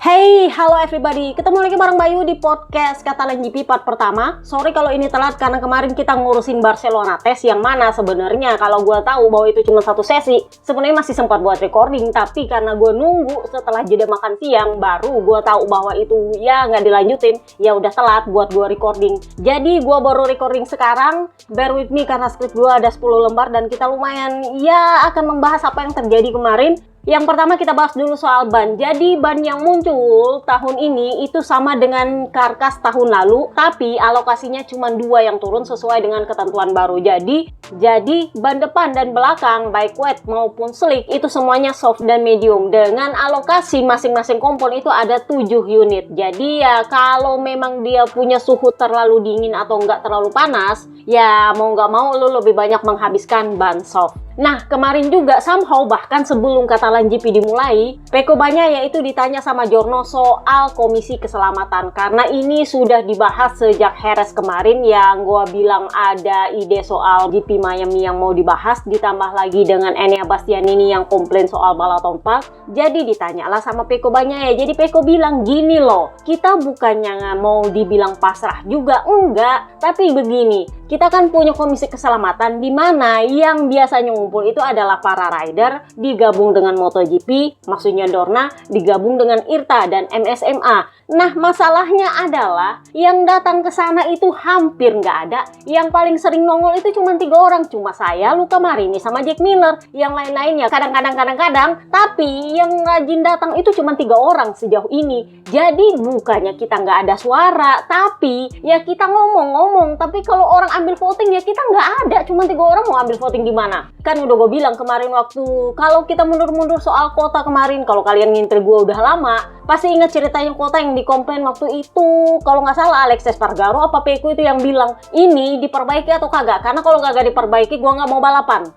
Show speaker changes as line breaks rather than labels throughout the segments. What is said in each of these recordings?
Hey, halo everybody. Ketemu lagi bareng Bayu di podcast Catalan GP part pertama. Sorry kalau ini telat karena kemarin kita ngurusin Barcelona tes yang mana sebenarnya kalau gue tahu bahwa itu cuma satu sesi, sebenarnya masih sempat buat recording, tapi karena gue nunggu setelah jeda makan siang baru gue tahu bahwa itu ya nggak dilanjutin, ya udah telat buat gue recording. Jadi gue baru recording sekarang. Bear with me karena script gue ada 10 lembar dan kita lumayan ya akan membahas apa yang terjadi kemarin. Yang pertama kita bahas dulu soal ban. Jadi ban yang muncul tahun ini itu sama dengan karkas tahun lalu, tapi alokasinya cuma 2 yang turun sesuai dengan ketentuan baru. Jadi ban depan dan belakang baik wet maupun slick itu semuanya soft dan medium dengan alokasi masing-masing kompon itu ada 7 unit. Jadi ya kalau memang dia punya suhu terlalu dingin atau nggak terlalu panas, ya mau nggak mau lu lebih banyak menghabiskan ban soft. Nah, kemarin juga somehow bahkan sebelum Catalan GP dimulai, Pecco Bagnaia yaitu ditanya sama Giorno soal komisi keselamatan. Karena ini sudah dibahas sejak Jerez kemarin yang gua bilang ada ide soal GP Miami yang mau dibahas, ditambah lagi dengan Enea Bastianini yang komplain soal Balaton Park. Jadi ditanyalah sama Pecco Bagnaia. Jadi Pecco bilang gini loh, kita bukannya mau dibilang pasrah juga, enggak. Tapi begini, kita kan punya komisi keselamatan di mana yang biasanya ngumpul itu adalah para rider digabung dengan MotoGP, maksudnya Dorna digabung dengan IRTA dan MSMA. Nah, masalahnya adalah yang datang ke sana itu hampir nggak ada. Yang paling sering nongol itu cuma 3 orang, cuma saya, Luca Marini, sama Jack Miller. Yang lain-lainnya kadang-kadang, tapi yang rajin datang itu cuma 3 orang sejauh ini. Jadi bukannya kita nggak ada suara, tapi ya kita ngomong-ngomong. Tapi kalau orang ambil voting ya kita nggak ada, cuma 3 orang mau ambil voting gimana? Kan udah gue bilang kemarin waktu kalau kita mundur-mundur soal kota kemarin, kalau kalian ngintil gue udah lama, pasti ingat ceritanya kota yang dikomplain waktu itu. Kalau nggak salah Alex Espargaro apa Pecco itu yang bilang ini diperbaiki atau kagak, karena kalau kagak diperbaiki gue nggak mau balapan.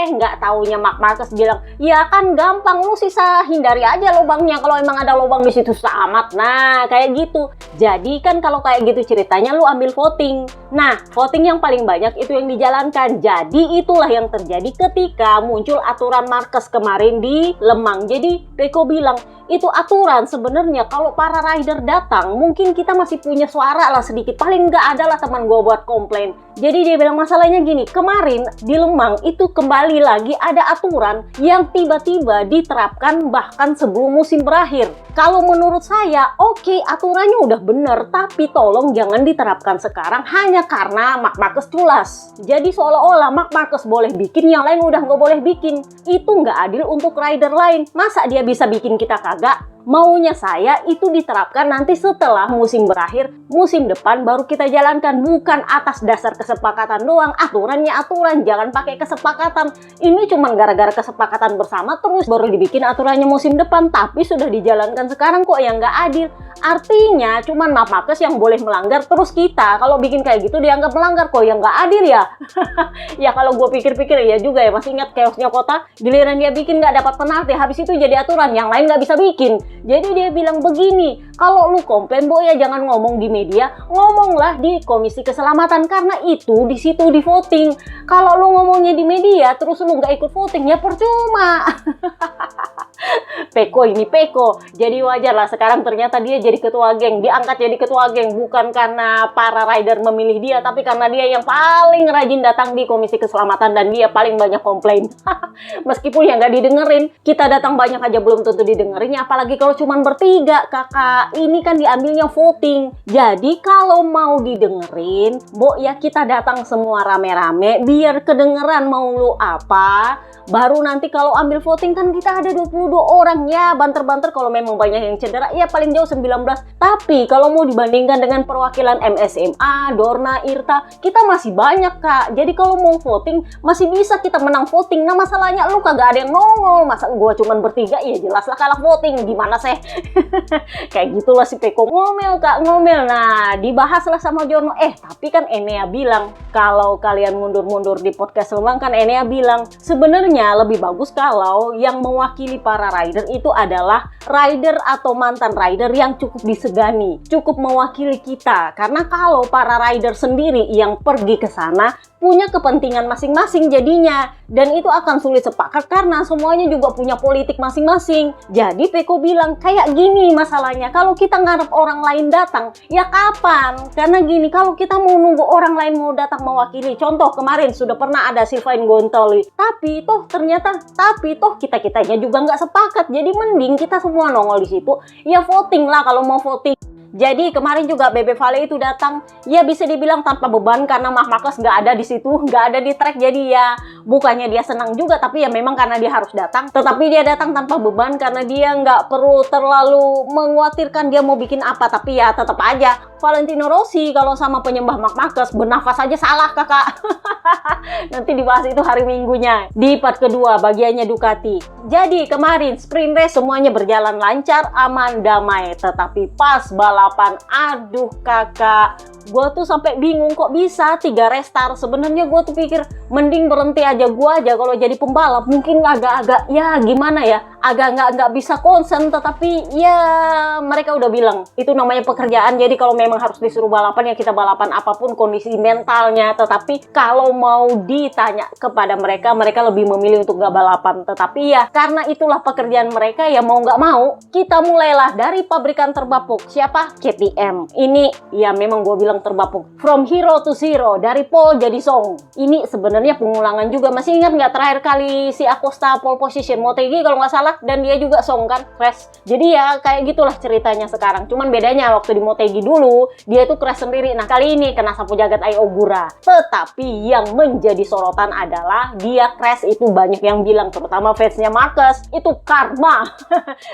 Nggak taunya Marc Marquez bilang ya kan gampang, lu sisa hindari aja lubangnya, kalau emang ada lubang di situ amat. Nah kayak gitu. Jadi kan kalau kayak gitu ceritanya lu ambil voting. Nah voting yang paling banyak itu yang dijalankan. Jadi itulah yang terjadi ketika muncul aturan Marquez kemarin di Lemang. Jadi Pecco bilang itu aturan sebenarnya kalau para rider datang mungkin kita masih punya suara lah sedikit, paling nggak ada lah teman gue buat komplain. Jadi dia bilang masalahnya gini, kemarin di Lemang itu kembali lagi ada aturan yang tiba-tiba diterapkan bahkan sebelum musim berakhir. Kalau menurut saya oke, aturannya udah bener, tapi tolong jangan diterapkan sekarang hanya karena Marc Marquez culas. Jadi seolah-olah Marc Marquez boleh bikin, yang lain udah nggak boleh bikin. Itu nggak adil untuk rider lain. Masa dia bisa bikin kita kagak? Maunya saya itu diterapkan nanti setelah musim berakhir, musim depan baru kita jalankan, bukan atas dasar kesepakatan doang. Aturannya aturan, jangan pakai kesepakatan. Ini cuma gara-gara kesepakatan bersama terus baru dibikin aturannya musim depan, tapi sudah dijalankan sekarang kok yang nggak adil. Artinya cuma Marc Marquez yang boleh melanggar, terus kita kalau bikin kayak gitu dianggap melanggar, kok yang nggak adil ya. Ya kalau gue pikir-pikir ya juga ya, masih ingat chaosnya kota, giliran dia bikin nggak dapat penalti, habis itu jadi aturan, yang lain nggak bisa bikin. Jadi dia bilang begini, kalau lu komplain ya jangan ngomong di media, ngomonglah di komisi keselamatan, karena itu di situ di voting. Kalau lu ngomongnya di media terus lu nggak ikut voting ya percuma. Pecco ini Pecco, jadi wajar lah sekarang ternyata dia jadi ketua geng, diangkat jadi ketua geng bukan karena para rider memilih dia, tapi karena dia yang paling rajin datang di komisi keselamatan dan dia paling banyak komplain. Meskipun ya nggak didengerin, kita datang banyak aja belum tentu didengerin, apalagi kalau cuma bertiga kakak. Ini kan diambilnya voting. Jadi kalau mau didengerin, ya kita datang semua rame-rame biar kedengeran mau lu apa. Baru nanti kalau ambil voting kan kita ada 22 orang ya, banter-banter kalau memang banyak yang cedera ya paling jauh 19. Tapi kalau mau dibandingkan dengan perwakilan MSMA, Dorna, IRTA, kita masih banyak kak. Jadi kalau mau voting masih bisa kita menang voting. Nah masalahnya lu kagak ada yang nongol, masa gua cuman bertiga ya jelas lah kalah voting, gimana sih? Kayak gitulah si Pecco, ngomel kak, ngomel. Nah dibahaslah sama Giorno, tapi kan Enea bilang, kalau kalian mundur-mundur di podcast Lemang kan Enea bilang sebenarnya lebih bagus kalau yang mewakili para rider itu adalah rider atau mantan rider yang cukup disegani, cukup mewakili kita. Karena kalau para rider sendiri yang pergi ke sana punya kepentingan masing-masing jadinya, dan itu akan sulit sepakat karena semuanya juga punya politik masing-masing. Jadi Pecco bilang bilang kayak gini masalahnya. Kalau kita ngarep orang lain datang, ya kapan? Karena gini, kalau kita mau nunggu orang lain mau datang mewakili, contoh kemarin sudah pernah ada Sylvain Gontoli, tapi toh kita-kitanya juga nggak sepakat. Jadi mending kita semua nongol di situ, ya voting lah kalau mau voting. Jadi kemarin juga Bebe Vale itu datang, ya bisa dibilang tanpa beban karena Marc Marquez nggak ada di situ, nggak ada di track. Jadi ya bukannya dia senang juga, tapi ya memang karena dia harus datang. Tetapi dia datang tanpa beban karena dia nggak perlu terlalu mengkhawatirkan dia mau bikin apa. Tapi ya tetap aja Valentino Rossi kalau sama penyembah Marc Marquez bernafas aja salah kakak. Nanti dibahas itu hari Minggunya di part kedua bagiannya Ducati. Jadi kemarin sprint race semuanya berjalan lancar, aman, damai. Tetapi pas balapan, aduh kakak, gue tuh sampai bingung kok bisa 3 restart. Sebenarnya gue tuh pikir mending berhenti aja gue aja kalau jadi pembalap. Mungkin agak-agak ya gimana ya, agak nggak bisa konsen. Tetapi ya mereka udah bilang itu namanya pekerjaan. Jadi kalau memang harus disuruh balapan ya kita balapan apapun kondisi mentalnya. Tetapi kalau mau ditanya kepada mereka, mereka lebih memilih untuk nggak balapan. Tetapi ya karena itulah pekerjaan mereka, ya mau nggak mau kita mulailah dari pabrikan terbapuk. Siapa? KTM. Ini ya memang gue bilang terbapuk. From hero to zero, dari pole jadi song. Ini sebenarnya pengulangan juga. Masih ingat nggak terakhir kali si Acosta pole position Motegi kalau nggak salah, dan dia juga song kan, crash. Jadi ya kayak gitulah ceritanya sekarang. Cuman bedanya waktu di Motegi dulu dia itu crash sendiri. Nah kali ini kena sapu jagat Ai Ogura. Tetapi yang menjadi sorotan adalah dia crash itu banyak yang bilang, terutama fansnya Marquez, itu karma.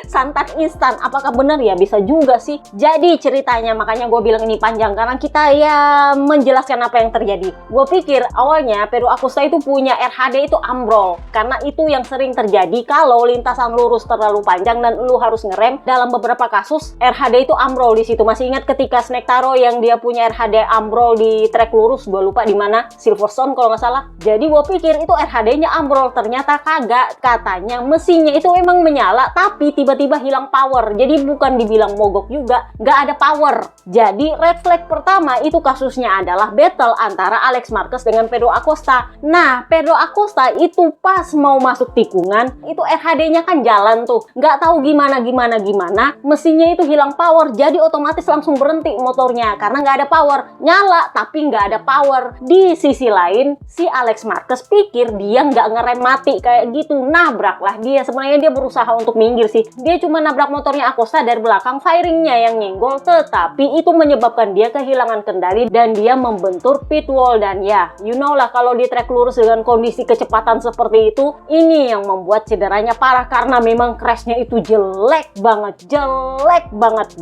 Santan instan. Apakah benar? Ya bisa juga sih. Jadi ceritanya makanya gue bilang ini panjang karena kita ya menjelaskan apa yang terjadi. Gue pikir awalnya Pedro Acosta itu punya RHD itu ambrol, karena itu yang sering terjadi kalau lintasan lurus terlalu panjang dan lu harus ngerem. Dalam beberapa kasus RHD itu ambrol di situ. Masih ingat ketika Snectaro yang dia punya RHD ambrol di trek lurus, gue lupa di mana, Silverstone kalau nggak salah. Jadi gue pikir itu RHD-nya ambrol, ternyata kagak. Katanya mesinnya itu emang menyala tapi tiba-tiba hilang power. Jadi bukan dibilang mogok juga, nggak ada power. Jadi red flag pertama itu kasusnya adalah battle antara Alex Marquez dengan Pedro Acosta. Nah Pedro Acosta itu pas mau masuk tikungan itu RHD-nya kan jalan tuh, nggak tahu gimana mesinnya itu hilang power. Jadi otomatis langsung berhenti motornya karena nggak ada power. Nyala tapi nggak ada power. Di sisi lain si Alex Marquez pikir dia nggak ngerem mati kayak gitu, nabrak lah dia. Sebenarnya dia berusaha untuk minggir sih, dia cuma nabrak motornya Acosta dari belakang, firingnya yang nyenggol. Tetapi itu menyebabkan dia kehilangan kendali dan dia membentur pit wall. Dan ya you know lah kalau di trek lurus dengan kondisi kecepatan seperti itu, ini yang membuat cederanya parah karena memang crashnya itu jelek banget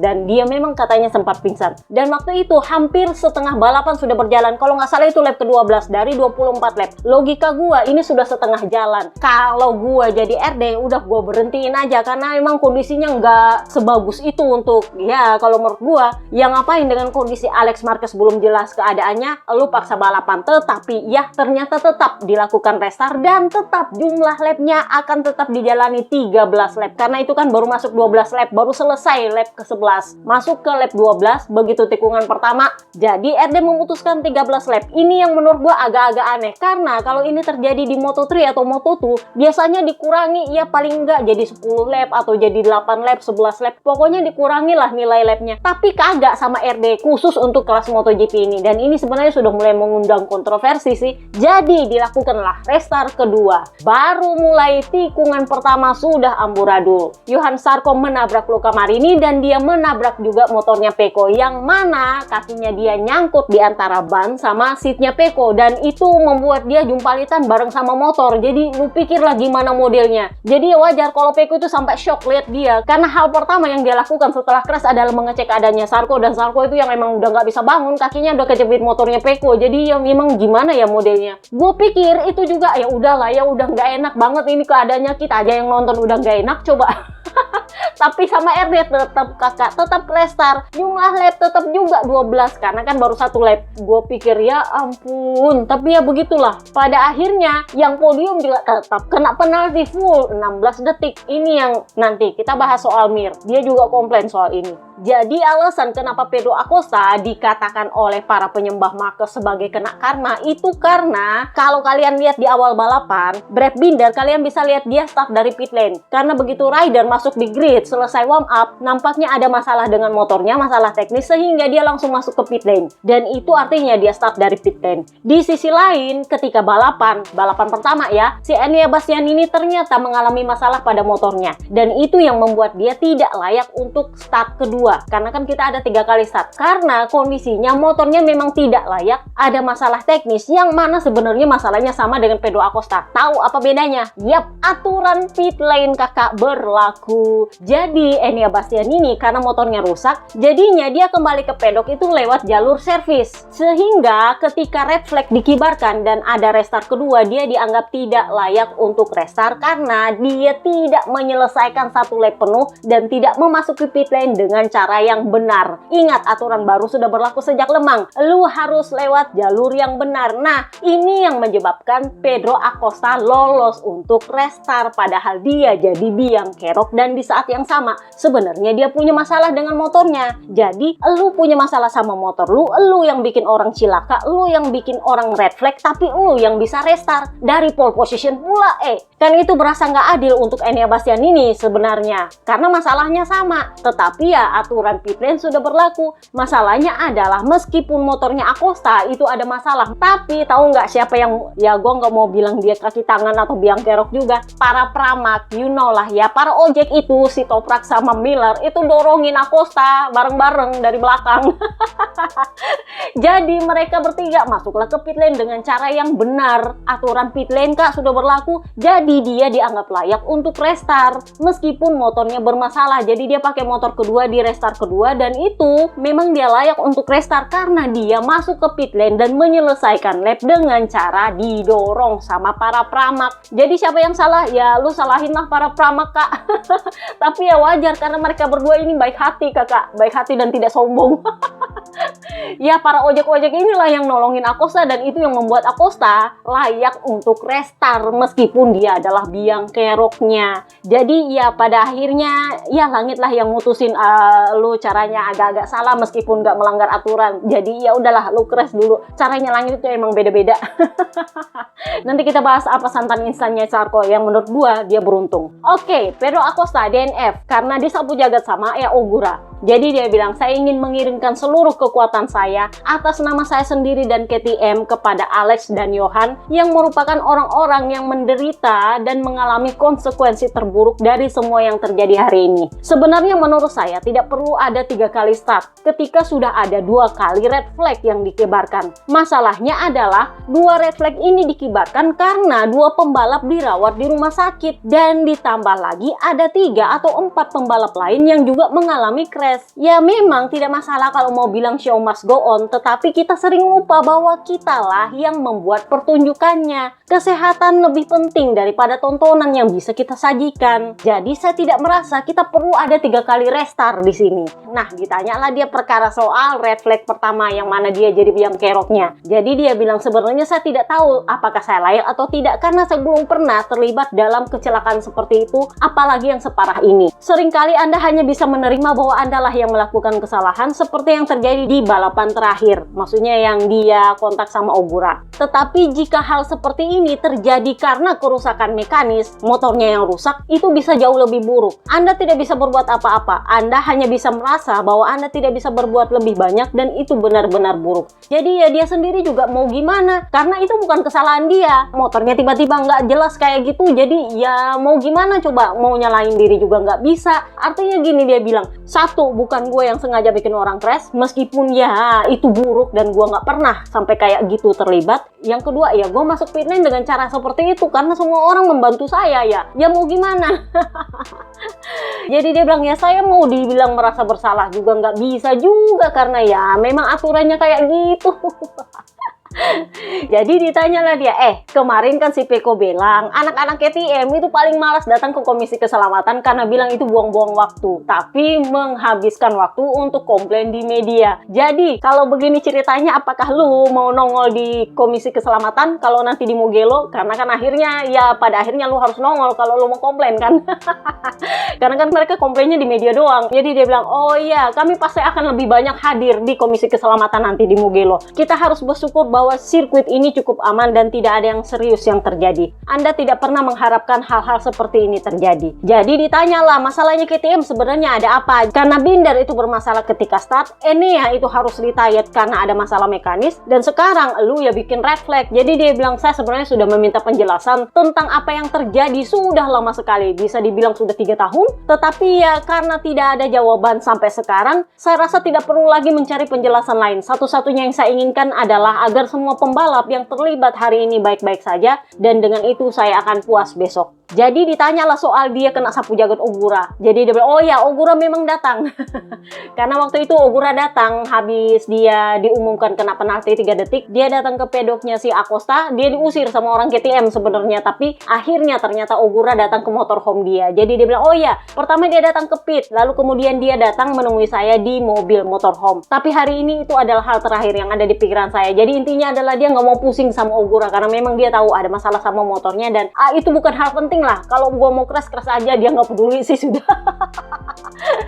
dan dia memang katanya sempat pingsan. Dan waktu itu hampir setengah balapan sudah berjalan, kalau nggak salah itu lap ke-12 dari 24 lap. Logika gua ini sudah setengah jalan. Kalau gua jadi RD udah gua berhentiin aja karena memang kondisinya nggak sebagus itu untuk ya kalau menurut gua yang ngapain dengan kondisi Alex Marquez belum jelas keadaannya, lu paksa balapan. Tetapi ya ternyata tetap dilakukan restart dan tetap jumlah lapnya akan tetap dijalani 13 lap karena itu kan baru masuk 12 lap, baru selesai lap ke-11 masuk ke lap 12 begitu tikungan pertama. Jadi RD memutuskan 13 lap. Ini yang menurut gua agak-agak aneh karena kalau ini terjadi di Moto3 atau Moto2 biasanya dikurangi ya paling enggak jadi 10 lap atau jadi 8 lap, 11 lap, pokoknya dikurangi lah nilai lapnya. Tapi kagak sama RD khusus untuk kelas MotoGP ini, dan ini sebenarnya sudah mulai mengundang kontroversi sih. Jadi dilakukanlah restart kedua. Baru mulai tikungan pertama sudah amburadul. Johan Zarco menabrak Luca Marini dan dia menabrak juga motornya Pecco, yang mana kakinya dia nyangkut di antara ban sama seatnya Pecco, dan itu membuat dia jumpalitan bareng sama motor. Jadi lu pikirlah gimana modelnya. Jadi wajar kalau Pecco itu sampai shock lihat dia, karena hal pertama yang dia lakukan setelah crash adalah mengecek adanya Zarco, dan Zarco itu yang memang udah nggak bisa bangun, kakinya udah kejepit motornya Pecco. Jadi ya memang gimana ya modelnya. Gue pikir itu juga ya udahlah, ya udah nggak enak banget ini keadaannya, kita aja yang nonton udah nggak enak coba. Tapi sama RD tetap kakak, tetap restart. Jumlah lap tetap juga 12 karena kan baru 1 lap. Gue pikir ya ampun, tapi ya begitulah. Pada akhirnya yang podium juga tetap kena penalti full 16 detik. Ini yang nanti kita bahas soal Mir. Dia juga komplain soal ini. Jadi alasan kenapa Pedro Acosta dikatakan oleh para penyembah Marquez sebagai kena karma itu karena kalau kalian lihat di awal balapan, Brad Binder kalian bisa lihat dia start dari pit lane. Karena begitu rider masuk di grid, selesai warm up, nampaknya ada masalah dengan motornya, masalah teknis sehingga dia langsung masuk ke pit lane. Dan itu artinya dia start dari pit lane. Di sisi lain, ketika balapan pertama ya, si Enea Bastianini ternyata mengalami masalah pada motornya. Dan itu yang membuat dia tidak layak untuk start kedua. Karena kan kita ada 3 kali start. Karena kondisinya motornya memang tidak layak, ada masalah teknis yang mana sebenarnya masalahnya sama dengan Pedro Acosta. Tahu apa bedanya? Yap, aturan pit lane kakak berlaku. Jadi Enea Bastianini karena motornya rusak, jadinya dia kembali ke pedok itu lewat jalur servis. Sehingga ketika red flag dikibarkan dan ada restart kedua, dia dianggap tidak layak untuk restart karena dia tidak menyelesaikan 1 lap penuh dan tidak memasuki pit lane dengan cara yang benar. Ingat, aturan baru sudah berlaku sejak Lemang. Lu harus lewat jalur yang benar. Nah, ini yang menyebabkan Pedro Acosta lolos untuk restart padahal dia jadi biang kerok dan di saat yang sama sebenarnya dia punya masalah dengan motornya. Jadi, lu punya masalah sama motor lu yang bikin orang cilaka, lu yang bikin orang red flag, tapi lu yang bisa restart dari pole position pula. Kan itu berasa nggak adil untuk Enea Bastianini sebenarnya karena masalahnya sama. Tetapi ya aturan pit lane sudah berlaku. Masalahnya adalah meskipun motornya Acosta itu ada masalah, tapi tahu nggak siapa yang, ya gue nggak mau bilang dia kaki tangan atau biang kerok juga, para pramak, you know lah ya, para ojek itu, si Toprak sama Miller itu dorongin Acosta bareng-bareng dari belakang. Jadi mereka bertiga masuklah ke pit lane dengan cara yang benar. Aturan pit lane kak sudah berlaku, jadi dia dianggap layak untuk restart meskipun motornya bermasalah. Jadi dia pakai motor kedua di restart kedua dan itu memang dia layak untuk restart karena dia masuk ke pit lane dan menyelesaikan lap dengan cara didorong sama para pramak. Jadi siapa yang salah? Ya lu salahin lah para pramak kak. Tapi ya wajar karena mereka berdua ini baik hati kakak, baik hati dan tidak sombong. Ya para ojek-ojek inilah yang nolongin Acosta dan itu yang membuat Acosta layak untuk restart meskipun dia adalah biang keroknya. Jadi ya pada akhirnya ya langit lah yang mutusin lu caranya agak-agak salah meskipun nggak melanggar aturan. Jadi ya udahlah lu crash dulu. Caranya langit itu emang beda-beda. Nanti kita bahas apa santan instannya Charco yang menurut gua dia beruntung. Oke, Pedro Acosta DNF karena disapu jagat sama Ogura. Jadi dia bilang, saya ingin mengirimkan seluruh kekuatan saya atas nama saya sendiri dan KTM kepada Alex dan Johan yang merupakan orang-orang yang menderita dan mengalami konsekuensi terburuk dari semua yang terjadi hari ini. Sebenarnya menurut saya tidak perlu ada 3 kali start ketika sudah ada 2 kali red flag yang dikibarkan. Masalahnya adalah 2 red flag ini dikibarkan karena 2 pembalap dirawat di rumah sakit dan ditambah lagi ada 3 atau 4 pembalap lain yang juga mengalami crash. Ya memang tidak masalah kalau mau bilang show must go on, tetapi kita sering lupa bahwa kitalah yang membuat pertunjukannya. Kesehatan lebih penting daripada tontonan yang bisa kita sajikan. Jadi saya tidak merasa kita perlu ada 3 kali restart di sini. Nah, ditanyalah dia perkara soal red flag pertama yang mana dia jadi biang keroknya. Jadi dia bilang sebenarnya saya tidak tahu apakah saya layak atau tidak karena saya belum pernah terlibat dalam kecelakaan seperti itu, apalagi yang separah ini. Seringkali Anda hanya bisa menerima bahwa Anda lah yang melakukan kesalahan seperti yang terjadi di balapan terakhir, maksudnya yang dia kontak sama Ogura. Tetapi jika hal seperti ini terjadi karena kerusakan mekanis, motornya yang rusak, itu bisa jauh lebih buruk. Anda tidak bisa berbuat apa-apa, Anda hanya bisa merasa bahwa Anda tidak bisa berbuat lebih banyak dan itu benar-benar buruk. Jadi ya dia sendiri juga mau gimana, karena itu bukan kesalahan dia. Motornya tiba-tiba nggak jelas kayak gitu, jadi ya mau gimana coba, mau nyalain diri juga nggak bisa. Artinya gini dia bilang, satu, bukan gue yang sengaja bikin orang crash, meskipun ya itu buruk dan gue nggak pernah sampai kayak gitu terlibat. Yang kedua, ya gue masuk pit lane dengan cara seperti itu karena semua orang membantu saya ya mau gimana. Jadi dia bilang ya saya mau dibilang merasa bersalah juga nggak bisa juga karena ya memang aturannya kayak gitu. Jadi ditanyalah dia, kemarin kan si Peko bilang anak-anak KTM itu paling malas datang ke Komisi Keselamatan karena bilang itu buang-buang waktu, tapi menghabiskan waktu untuk komplain di media. Jadi kalau begini ceritanya, apakah lu mau nongol di Komisi Keselamatan kalau nanti di Mugello? Karena kan akhirnya ya pada akhirnya lu harus nongol kalau lu mau komplain kan. Karena kan mereka komplainnya di media doang. Jadi dia bilang, oh iya, kami pasti akan lebih banyak hadir di Komisi Keselamatan nanti di Mugello. Kita harus bersyukur bahwa sirkuit ini cukup aman dan tidak ada yang serius yang terjadi. Anda tidak pernah mengharapkan hal-hal seperti ini terjadi. Jadi ditanyalah, masalahnya KTM sebenarnya ada apa? Karena Binder itu bermasalah ketika start, Enea itu harus retired karena ada masalah mekanis, dan sekarang lu ya bikin red flag. Jadi dia bilang, saya sebenarnya sudah meminta penjelasan tentang apa yang terjadi sudah lama sekali. Bisa dibilang sudah 3 tahun, tetapi ya karena tidak ada jawaban sampai sekarang, saya rasa tidak perlu lagi mencari penjelasan lain. Satu-satunya yang saya inginkan adalah agar semua pembalap yang terlibat hari ini baik-baik saja, dan dengan itu saya akan puas besok. Jadi ditanyalah soal dia kena sapu jagat Ogura. Jadi dia bilang, oh ya, Ogura memang datang. Karena waktu itu Ogura datang habis dia diumumkan kena penalti 3 detik. Dia datang ke pedoknya si Acosta. Dia diusir sama orang KTM sebenarnya. Tapi akhirnya ternyata Ogura datang ke motorhome dia. Jadi dia bilang, oh ya, pertama dia datang ke pit. Lalu kemudian dia datang menemui saya di mobil motorhome. Tapi hari ini itu adalah hal terakhir yang ada di pikiran saya. Jadi intinya adalah dia nggak mau pusing sama Ogura. Karena memang dia tahu ada masalah sama motornya. Dan itu bukan hal penting lah. Kalau gua mau crash aja, dia nggak peduli sih sudah.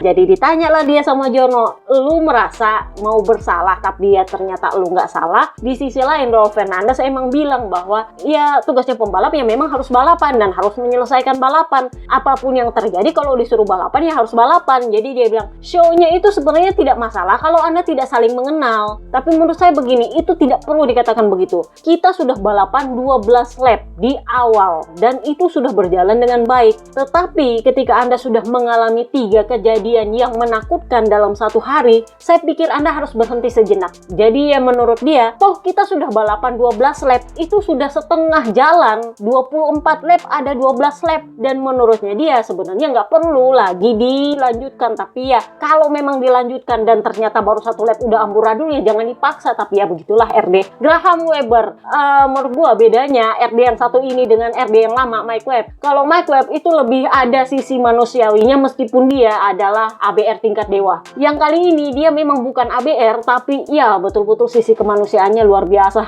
Jadi ditanyalah dia sama Jono, lu merasa mau bersalah tapi ya ternyata lu nggak salah. Di sisi lain Raul Fernandez emang bilang bahwa ya tugasnya pembalap ya memang harus balapan dan harus menyelesaikan balapan. Apapun yang terjadi kalau disuruh balapan ya harus balapan. Jadi dia bilang show-nya itu sebenarnya tidak masalah kalau Anda tidak saling mengenal. Tapi menurut saya begini, itu tidak perlu dikatakan begitu. Kita sudah balapan 12 lap di awal dan itu sudah berjalan dengan baik. Tetapi ketika Anda sudah mengalami 3 kejadian yang menakutkan dalam satu hari, saya pikir Anda harus berhenti sejenak. Jadi ya menurut dia, toh kita sudah balapan 12 lap, itu sudah setengah jalan, 24 lap ada 12 lap, dan menurutnya dia sebenarnya nggak perlu lagi dilanjutkan. Tapi ya kalau memang dilanjutkan dan ternyata baru 1 lap udah amburadul ya jangan dipaksa. Tapi ya begitulah RD. Graham Webber, menurut gua bedanya RD yang satu ini dengan RD yang lama, Mike Webb. Kalau Mike Webb itu lebih ada sisi manusiawinya meskipun dia adalah ABR tingkat dewa. Yang kali ini dia memang bukan ABR, tapi ya betul-betul sisi kemanusiaannya luar biasa.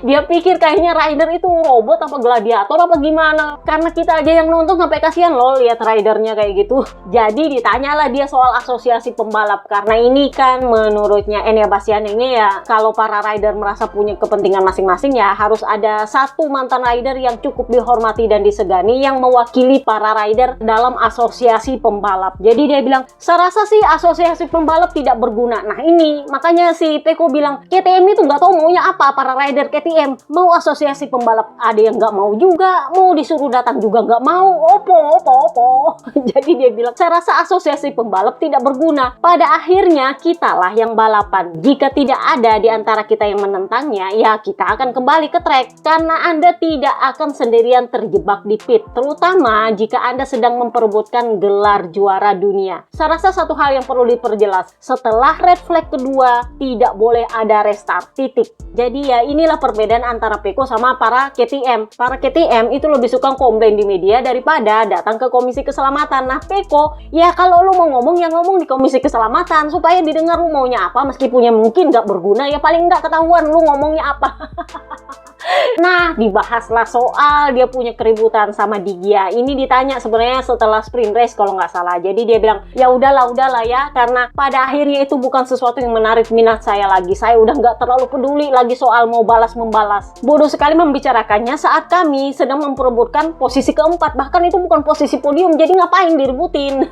Dia pikir kayaknya rider itu robot apa gladiator apa gimana. Karena kita aja yang nonton sampai kasihan loh lihat ridernya kayak gitu. Jadi ditanyalah dia soal asosiasi pembalap. Karena ini kan menurutnya Enea Bastian ini ya kalau para rider merasa punya kepentingan masing-masing ya harus ada satu mantan rider yang cukup dihormati dan disegani yang mewakili para rider dalam asosiasi pembalap. Jadi dia bilang, saya rasa sih asosiasi pembalap tidak berguna. Nah ini, makanya si Peko bilang, KTM itu nggak tahu maunya apa para rider KTM. Mau asosiasi pembalap, ada yang nggak mau juga. Mau disuruh datang juga nggak mau. Opo. Jadi dia bilang, saya rasa asosiasi pembalap tidak berguna. Pada akhirnya, kitalah yang balapan. Jika tidak ada di antara kita yang menentangnya, ya kita akan kembali ke track. Karena Anda tidak akan sendirian terjebak di pit, terutama jika Anda sedang memperebutkan gelar juara dunia. Saya rasa satu hal yang perlu diperjelas, setelah red flag kedua tidak boleh ada restart, titik. Jadi ya inilah perbedaan antara Peko sama para KTM. Para KTM itu lebih suka komplain di media daripada datang ke Komisi Keselamatan. Nah Peko, ya kalau lu mau ngomong ya ngomong di Komisi Keselamatan supaya didengar lu maunya apa, meskipun ya mungkin nggak berguna ya paling nggak ketahuan lu ngomongnya apa. Nah, dibahaslah soal dia punya keributan sama Digia. Ini ditanya sebenarnya setelah sprint race kalau nggak salah. Jadi dia bilang, ya udahlah ya, karena pada akhirnya itu bukan sesuatu yang menarik minat saya lagi. Saya udah nggak terlalu peduli lagi soal mau balas-membalas. Bodoh sekali membicarakannya saat kami sedang memperebutkan posisi keempat. Bahkan itu bukan posisi podium, jadi ngapain diributin?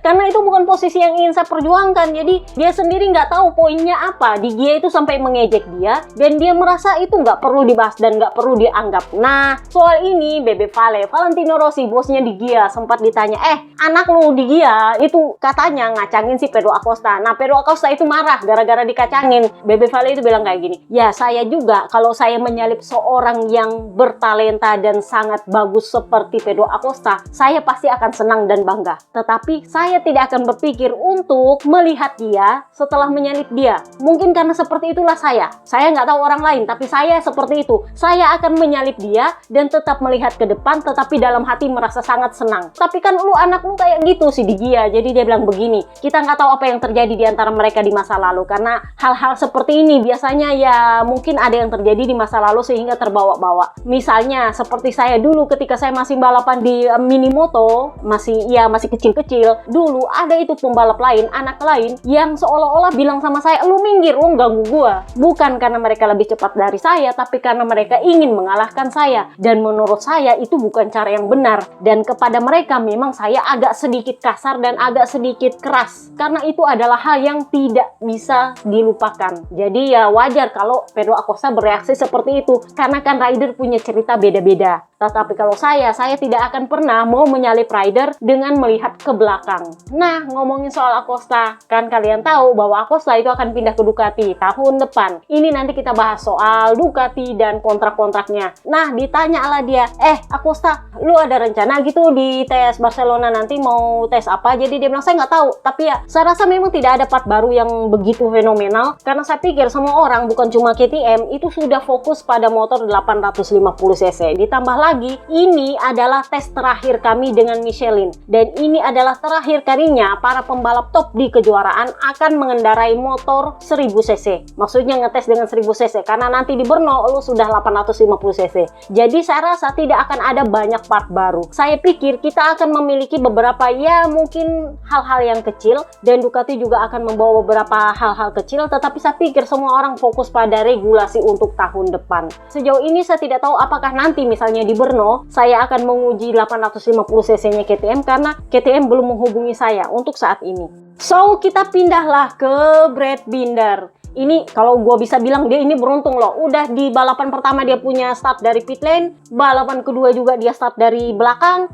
Karena itu bukan posisi yang ingin saya perjuangkan. Jadi dia sendiri nggak tahu poinnya apa. Digia itu sampai mengejek dia, dan dia merasa itu nggak nggak perlu dibahas dan nggak perlu dianggap. Nah, soal ini Bebe Vale, Valentino Rossi, bosnya Di Gia, sempat ditanya, anak lu Di Gia itu katanya ngacangin si Pedro Acosta. Nah, Pedro Acosta itu marah gara-gara dikacangin. Bebe Vale itu bilang kayak gini, ya saya juga kalau saya menyalip seorang yang bertalenta dan sangat bagus seperti Pedro Acosta, saya pasti akan senang dan bangga. Tetapi saya tidak akan berpikir untuk melihat dia setelah menyalip dia. Mungkin karena seperti itulah saya nggak tahu orang lain, tapi saya seperti itu. Saya akan menyalip dia dan tetap melihat ke depan, tetapi dalam hati merasa sangat senang. Tapi kan anak lu kayak gitu si Di Gia. Jadi dia bilang begini, kita nggak tahu apa yang terjadi di antara mereka di masa lalu, karena hal-hal seperti ini biasanya ya mungkin ada yang terjadi di masa lalu sehingga terbawa-bawa. Misalnya seperti saya dulu ketika saya masih balapan di Minimoto, masih kecil-kecil, dulu ada itu pembalap lain, anak lain yang seolah-olah bilang sama saya, lu minggir, lu ganggu gua. Bukan karena mereka lebih cepat dari saya, tapi karena mereka ingin mengalahkan saya. Dan menurut saya itu bukan cara yang benar. Dan kepada mereka memang saya agak sedikit kasar dan agak sedikit keras. Karena itu adalah hal yang tidak bisa dilupakan. Jadi ya wajar kalau Pedro Acosta bereaksi seperti itu. Karena kan rider punya cerita beda-beda. Tetapi kalau saya tidak akan pernah mau menyalip rider dengan melihat ke belakang. Nah, ngomongin soal Acosta, kan kalian tahu bahwa Acosta itu akan pindah ke Ducati tahun depan. Ini nanti kita bahas soal Ducati dan kontrak-kontraknya. Nah, ditanya lah dia, Acosta, lu ada rencana gitu di tes Barcelona nanti mau tes apa? Jadi dia bilang, saya nggak tahu. Tapi ya, saya rasa memang tidak ada part baru yang begitu fenomenal. Karena saya pikir semua orang, bukan cuma KTM, itu sudah fokus pada motor 850cc. Ditambah lagi, ini adalah tes terakhir kami dengan Michelin. Dan ini adalah terakhir kalinya para pembalap top di kejuaraan akan mengendarai motor 1000cc. Maksudnya ngetes dengan 1000cc. Karena nanti di Brno, lu sudah 850cc. Jadi saya rasa tidak akan ada banyak part baru. Saya pikir kita akan memiliki beberapa ya mungkin hal-hal yang kecil. Dan Ducati juga akan membawa beberapa hal-hal kecil. Tetapi saya pikir semua orang fokus pada regulasi untuk tahun depan. Sejauh ini saya tidak tahu apakah nanti misalnya di Brno, saya akan menguji 850cc-nya KTM karena KTM belum menghubungi saya untuk saat ini. So, kita pindahlah ke Brad Binder. Ini kalau gue bisa bilang dia ini beruntung loh. Udah di balapan pertama dia punya start dari pit lane, balapan kedua juga dia start dari belakang.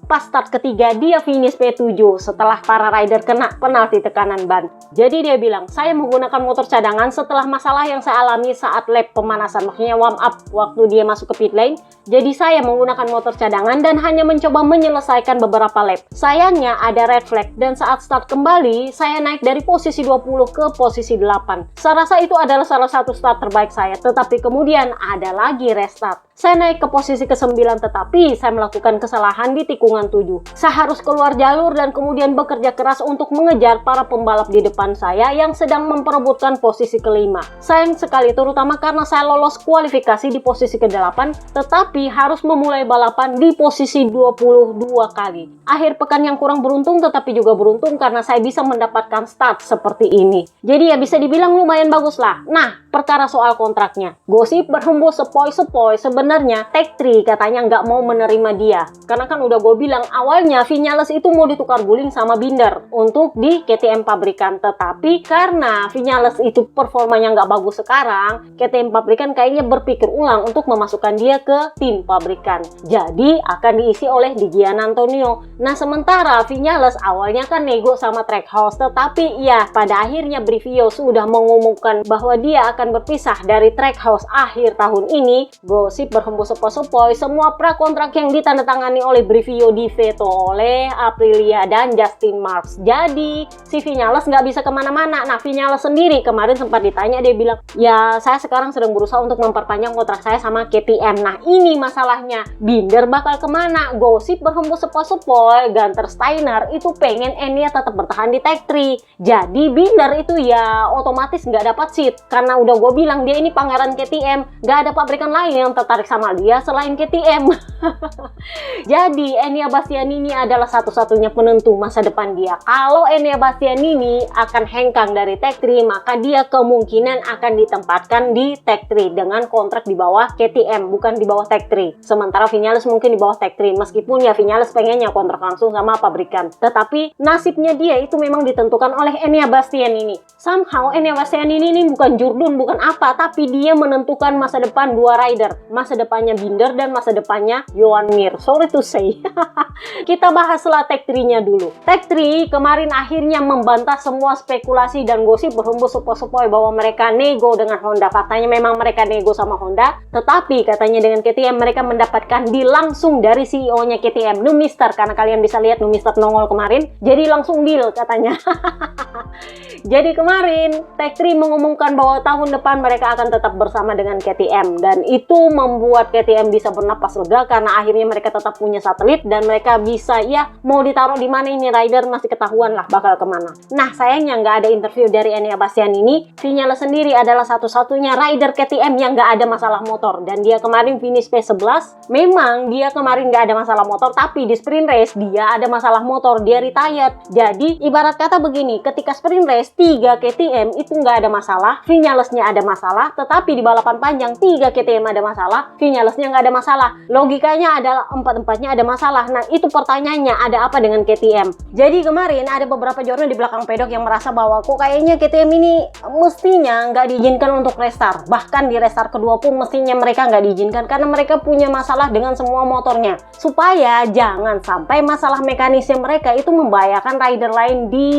Pas start ketiga dia finish P7 setelah para rider kena penalti tekanan ban. Jadi dia bilang, saya menggunakan motor cadangan setelah masalah yang saya alami saat lap pemanasan, maksudnya warm up waktu dia masuk ke pit lane. Jadi saya menggunakan motor cadangan dan hanya mencoba menyelesaikan beberapa lap. Sayangnya ada red flag dan saat start kembali saya naik dari posisi 20 ke posisi 8. Saya rasa itu adalah salah satu start terbaik saya, tetapi kemudian ada lagi restart. Saya naik ke posisi ke-9 tetapi saya melakukan kesalahan di tikungan 7. Saya harus keluar jalur dan kemudian bekerja keras untuk mengejar para pembalap di depan saya yang sedang memperebutkan posisi ke-5. Sayang sekali terutama karena saya lolos kualifikasi di posisi ke-8 tetapi harus memulai balapan di posisi 22 kali. Akhir pekan yang kurang beruntung tetapi juga beruntung karena saya bisa mendapatkan start seperti ini. Jadi ya bisa dibilang lumayan bagus lah. Nah, perkara soal kontraknya. Gosip berhembus sepoi-sepoi sebenarnya Tech3 katanya nggak mau menerima dia. Karena kan udah gue bilang awalnya Viñales itu mau ditukar guling sama Binder untuk di KTM pabrikan. Tetapi karena Viñales itu performanya nggak bagus sekarang, KTM pabrikan kayaknya berpikir ulang untuk memasukkan dia ke tim pabrikan. Jadi akan diisi oleh Di Giannantonio. Nah sementara Viñales awalnya kan nego sama Trackhouse, tetapi ya pada akhirnya Brivio sudah mengumumkan bahwa dia akan berpisah dari Trackhouse akhir tahun ini. Gosip berhembus sepoi-sepoi, semua prakontrak yang ditandatangani oleh Brivio diveto oleh Aprilia dan Justin Marks. Jadi si Viñales nggak bisa kemana-mana. Nah Viñales sendiri kemarin sempat ditanya, dia bilang ya saya sekarang sedang berusaha untuk memperpanjang kontrak saya sama KTM. Nah ini masalahnya, Binder bakal kemana? Gosip berhembus sepoi-sepoi, Gunter Steiner itu pengen Enya tetap bertahan di Tech3. Jadi Binder itu ya otomatis nggak dapat seat karena udah gue bilang dia ini pangeran KTM, nggak ada pabrikan lain yang tertarik tertarik sama dia selain KTM. Jadi Enya Bastianini adalah satu-satunya penentu masa depan dia. Kalau Enya Bastianini akan hengkang dari Tech 3, maka dia kemungkinan akan ditempatkan di Tech 3 dengan kontrak di bawah KTM, bukan di bawah Tech 3. Sementara Vinales mungkin di bawah Tech 3, meskipun ya Vinales pengennya kontrak langsung sama pabrikan. Tetapi nasibnya dia itu memang ditentukan oleh Enya Bastianini. Somehow Enya Bastianini ini bukan jurdun, bukan apa, tapi dia menentukan masa depan dua rider. Masa depannya Binder dan masa depannya Joan Mir. Sorry to say. Kita bahaslah Tech 3-nya dulu. Tech 3 kemarin akhirnya membantah semua spekulasi dan gosip berhembus sepoi-sepoi bahwa mereka nego dengan Honda. Faktanya memang mereka nego sama Honda, tetapi katanya dengan KTM mereka mendapatkan deal langsung dari CEO-nya KTM, Numister, karena kalian bisa lihat Numister nongol kemarin, jadi langsung deal katanya. Jadi kemarin Tech 3 mengumumkan bahwa tahun depan mereka akan tetap bersama dengan KTM, dan itu membuat KTM bisa bernapas lega karena akhirnya mereka tetap punya satelit dan mereka bisa, ya mau ditaruh di mana ini rider masih ketahuan lah bakal kemana. Nah sayangnya nggak ada interview dari Enya Bastianini. Vinales sendiri adalah satu-satunya rider KTM yang nggak ada masalah motor, dan dia kemarin finish P11. Memang dia kemarin nggak ada masalah motor, tapi di sprint race dia ada masalah motor, dia retired. Jadi ibarat kata begini, ketika sprint race 3 KTM itu nggak ada masalah, Vinalesnya ada masalah, tetapi di balapan panjang 3 KTM ada masalah, Vinalesnya nggak ada masalah. Logikanya adalah empat-empatnya ada masalah. Nah itu pertanyaannya, ada apa dengan KTM? Jadi kemarin ada beberapa jurnalis di belakang pedok yang merasa bahwa kok kayaknya KTM ini mestinya nggak diizinkan untuk restart. Bahkan di restart kedua pun mestinya mereka nggak diizinkan karena mereka punya masalah dengan semua motornya. Supaya jangan sampai masalah mekanisme mereka itu membahayakan rider lain di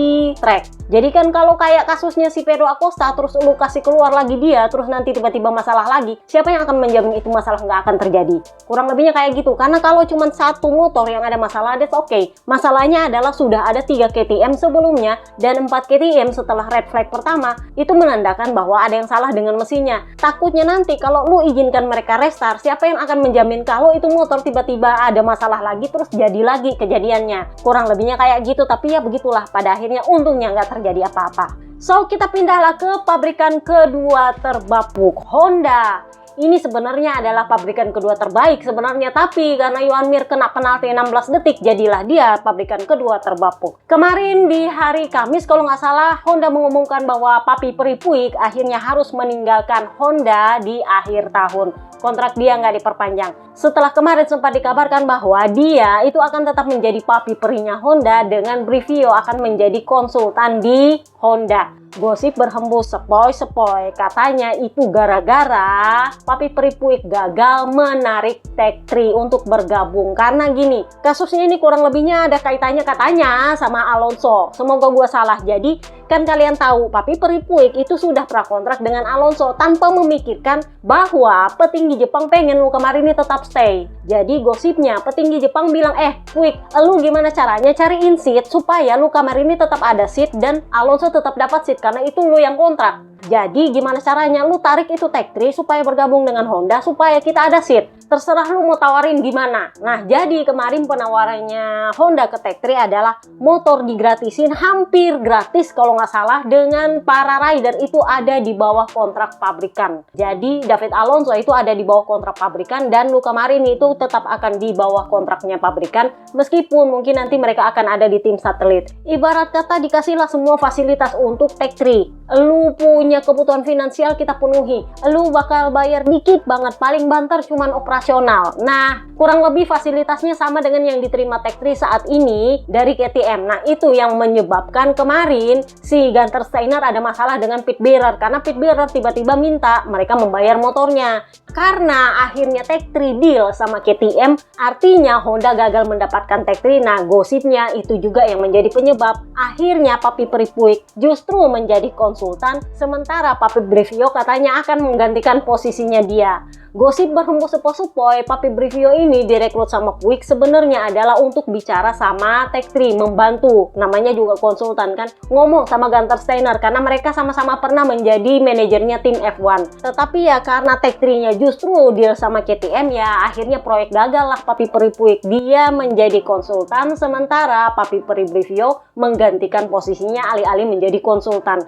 track. Jadi kan kalau kayak kasusnya si Pedro Acosta, terus lu kasih keluar lagi dia, terus nanti tiba-tiba masalah lagi, siapa yang akan menjamin itu masalah nggak akan terjadi? Kurang lebihnya kayak gitu. Karena kalau cuma satu motor yang ada masalah, that's okay. Masalahnya adalah sudah ada 3 KTM sebelumnya dan 4 KTM setelah red flag pertama, itu menandakan bahwa ada yang salah dengan mesinnya. Takutnya nanti kalau lu izinkan mereka restart, siapa yang akan menjamin kalau itu motor tiba-tiba ada masalah lagi terus jadi lagi kejadiannya? Kurang lebihnya kayak gitu, tapi ya begitulah, pada akhirnya untungnya nggak terjadi apa-apa. So kita pindahlah ke pabrikan kedua terbapuk, Honda. Ini sebenarnya adalah pabrikan kedua terbaik sebenarnya, tapi karena Joan Mir kena penalti 16 detik, jadilah dia pabrikan kedua terbapuk. Kemarin di hari Kamis kalau nggak salah, Honda mengumumkan bahwa Papi Peripuik akhirnya harus meninggalkan Honda di akhir tahun. Kontrak dia nggak diperpanjang. Setelah kemarin sempat dikabarkan bahwa dia itu akan tetap menjadi Papi Perinya Honda dengan Brivio akan menjadi konsultan di Honda. Gosip berhembus sepoi-sepoi, katanya itu gara-gara Papi Peripuik gagal menarik Tech 3 untuk bergabung. Karena gini, kasusnya ini kurang lebihnya ada kaitannya katanya sama Alonso. Semoga gua salah. Jadi kan kalian tahu Papi Peripuik itu sudah prakontrak dengan Alonso tanpa memikirkan bahwa petinggi Jepang pengen lu kemarin ini tetap stay. Jadi gosipnya petinggi Jepang bilang, Puik, lu gimana caranya cariin seat supaya lu kemarin ini tetap ada seat dan Alonso tetap dapat seat karena itu lu yang kontrak. Jadi gimana caranya lu tarik itu Tech 3 supaya bergabung dengan Honda supaya kita ada seat. Terserah lu mau tawarin gimana. Nah jadi kemarin penawarannya Honda ke Tech 3 adalah motor digratisin hampir gratis kalau nggak salah, dengan para rider itu ada di bawah kontrak pabrikan. Jadi David Alonso itu ada di bawah kontrak pabrikan dan lu kemarin itu tetap akan di bawah kontraknya pabrikan meskipun mungkin nanti mereka akan ada di tim satelit. Ibarat kata dikasihlah semua fasilitas untuk Tech 3. Lu punya kebutuhan finansial kita penuhi. Lu bakal bayar dikit banget, paling banter cuman operasional. Nah, kurang lebih fasilitasnya sama dengan yang diterima Tech 3 saat ini dari KTM. Nah, itu yang menyebabkan kemarin si Gunter Steiner ada masalah dengan pit bearer karena pit bearer tiba-tiba minta mereka membayar motornya. Karena akhirnya Tech 3 deal sama KTM, artinya Honda gagal mendapatkan Tech 3. Nah, gosipnya itu juga yang menjadi penyebab akhirnya Papi Peripuik justru menjadi konsultan, sementara Papi Brivio katanya akan menggantikan posisinya dia. Gosip berhembus sepoi-sepoi, Papi Brivio ini direkrut sama Puig sebenarnya adalah untuk bicara sama Tech 3, membantu. Namanya juga konsultan kan, ngomong sama Gunter Steiner karena mereka sama-sama pernah menjadi manajernya tim F1. Tetapi ya karena Tech 3-nya justru deal sama KTM, ya akhirnya proyek gagal lah Papi Peripuik. Dia menjadi konsultan sementara Papi Brivio menggantikan posisinya alih-alih menjadi konsultan.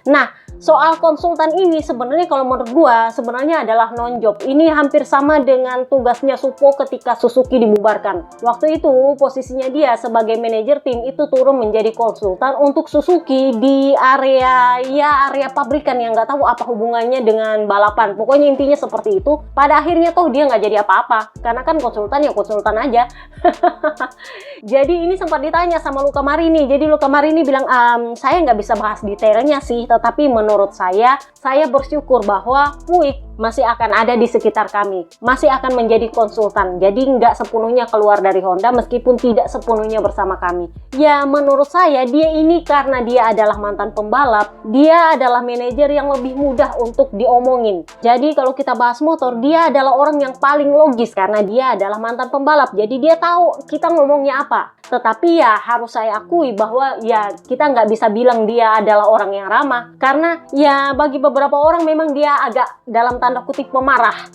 Nah, soal konsultan ini sebenarnya kalau menurut gua sebenarnya adalah non-job. Ini hampir sama dengan tugasnya Suppo ketika Suzuki dibubarkan. Waktu itu posisinya dia sebagai manajer tim itu turun menjadi konsultan untuk Suzuki di area pabrikan yang nggak tahu apa hubungannya dengan balapan. Pokoknya intinya seperti itu. Pada akhirnya toh dia nggak jadi apa-apa karena kan konsultan ya konsultan aja. Jadi ini sempat ditanya sama Luca Marini. Jadi Luca Marini bilang, saya nggak bisa bahas detailnya sih, tetapi menurut saya bersyukur bahwa Puig masih akan ada di sekitar kami, masih akan menjadi konsultan. Jadi nggak sepenuhnya keluar dari Honda meskipun tidak sepenuhnya bersama kami. Ya menurut saya dia ini karena dia adalah mantan pembalap, dia adalah manajer yang lebih mudah untuk diomongin. Jadi kalau kita bahas motor, dia adalah orang yang paling logis karena dia adalah mantan pembalap. Jadi dia tahu kita ngomongnya apa. Tetapi ya harus saya akui bahwa ya kita nggak bisa bilang dia adalah orang yang ramah. Karena ya bagi beberapa orang memang dia agak dalam tanda kutip pemarah.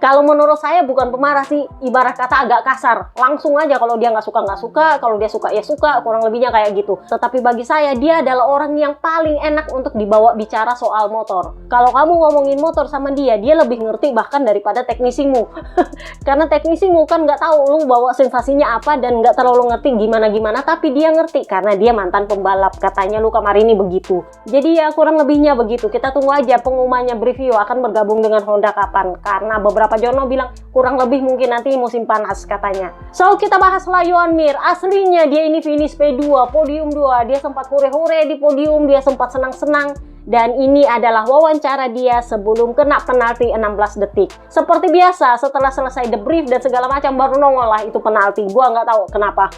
Kalau menurut saya bukan pemarah sih, ibarat kata agak kasar. Langsung aja kalau dia nggak suka, kalau dia suka ya suka, kurang lebihnya kayak gitu. Tetapi bagi saya dia adalah orang yang paling enak untuk dibawa bicara soal motor. Kalau kamu ngomongin motor sama dia lebih ngerti bahkan daripada teknisimu. Karena teknisimu kan nggak tahu lu bawa sensasinya apa dan nggak terlalu ngerti gimana-gimana, tapi dia ngerti karena dia mantan pembalap. Katanya Luca Marini begitu. Jadi ya kurang lebihnya begitu. Kita tunggu aja pengumumannya Brivio akan bergabung dengan Honda kapan. Karena beberapa journal bilang kurang lebih mungkin nanti musim panas katanya. So kita bahas lah Joan Mir. Aslinya dia ini finish P2, podium 2. Dia sempat hore-hore di podium, dia sempat senang-senang. Dan ini adalah wawancara dia sebelum kena penalti 16 detik. Seperti biasa, setelah selesai debrief dan segala macam baru nongol lah itu penalti. Gua nggak tahu kenapa.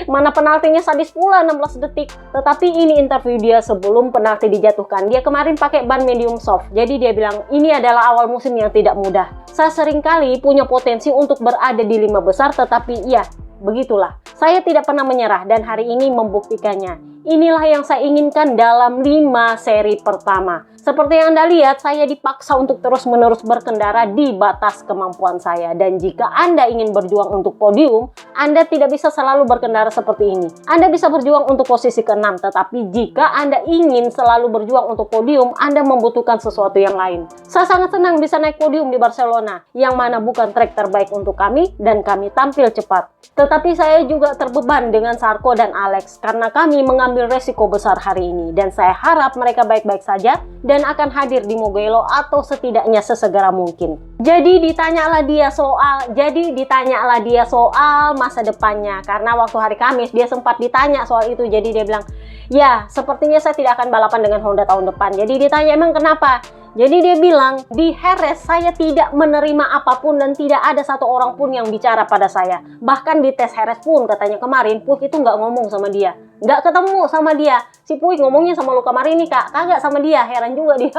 Mana penaltinya sadis pula 16 detik. Tetapi ini interview dia sebelum penalti dijatuhkan. Dia kemarin pakai ban medium soft. Jadi dia bilang, ini adalah awal musim yang tidak mudah. Saya seringkali punya potensi untuk berada di 5 besar, tetapi ya, begitulah. Saya tidak pernah menyerah dan hari ini membuktikannya. Inilah yang saya inginkan dalam 5 seri pertama. Seperti yang Anda lihat, saya dipaksa untuk terus-menerus berkendara di batas kemampuan saya. Dan jika Anda ingin berjuang untuk podium, Anda tidak bisa selalu berkendara seperti ini. Anda bisa berjuang untuk posisi ke-6, tetapi jika Anda ingin selalu berjuang untuk podium, Anda membutuhkan sesuatu yang lain. Saya sangat senang bisa naik podium di Barcelona, yang mana bukan trek terbaik untuk kami, dan kami tampil cepat. Tetapi saya juga terbeban dengan Sarko dan Alex, karena kami mengambil resiko besar hari ini. Dan saya harap mereka baik-baik saja, dan akan hadir di Mugello atau setidaknya sesegera mungkin. Jadi ditanyalah dia soal masa depannya, karena waktu hari Kamis dia sempat ditanya soal itu. Jadi dia bilang, ya sepertinya saya tidak akan balapan dengan Honda tahun depan. Jadi ditanya emang kenapa? Jadi dia bilang, di Jerez saya tidak menerima apapun dan tidak ada satu orang pun yang bicara pada saya. Bahkan di tes Jerez pun katanya kemarin, Puig itu nggak ngomong sama dia. Nggak ketemu sama dia. Si Puig ngomongnya sama Luca Marini, Kak. Kagak sama dia. Heran juga dia.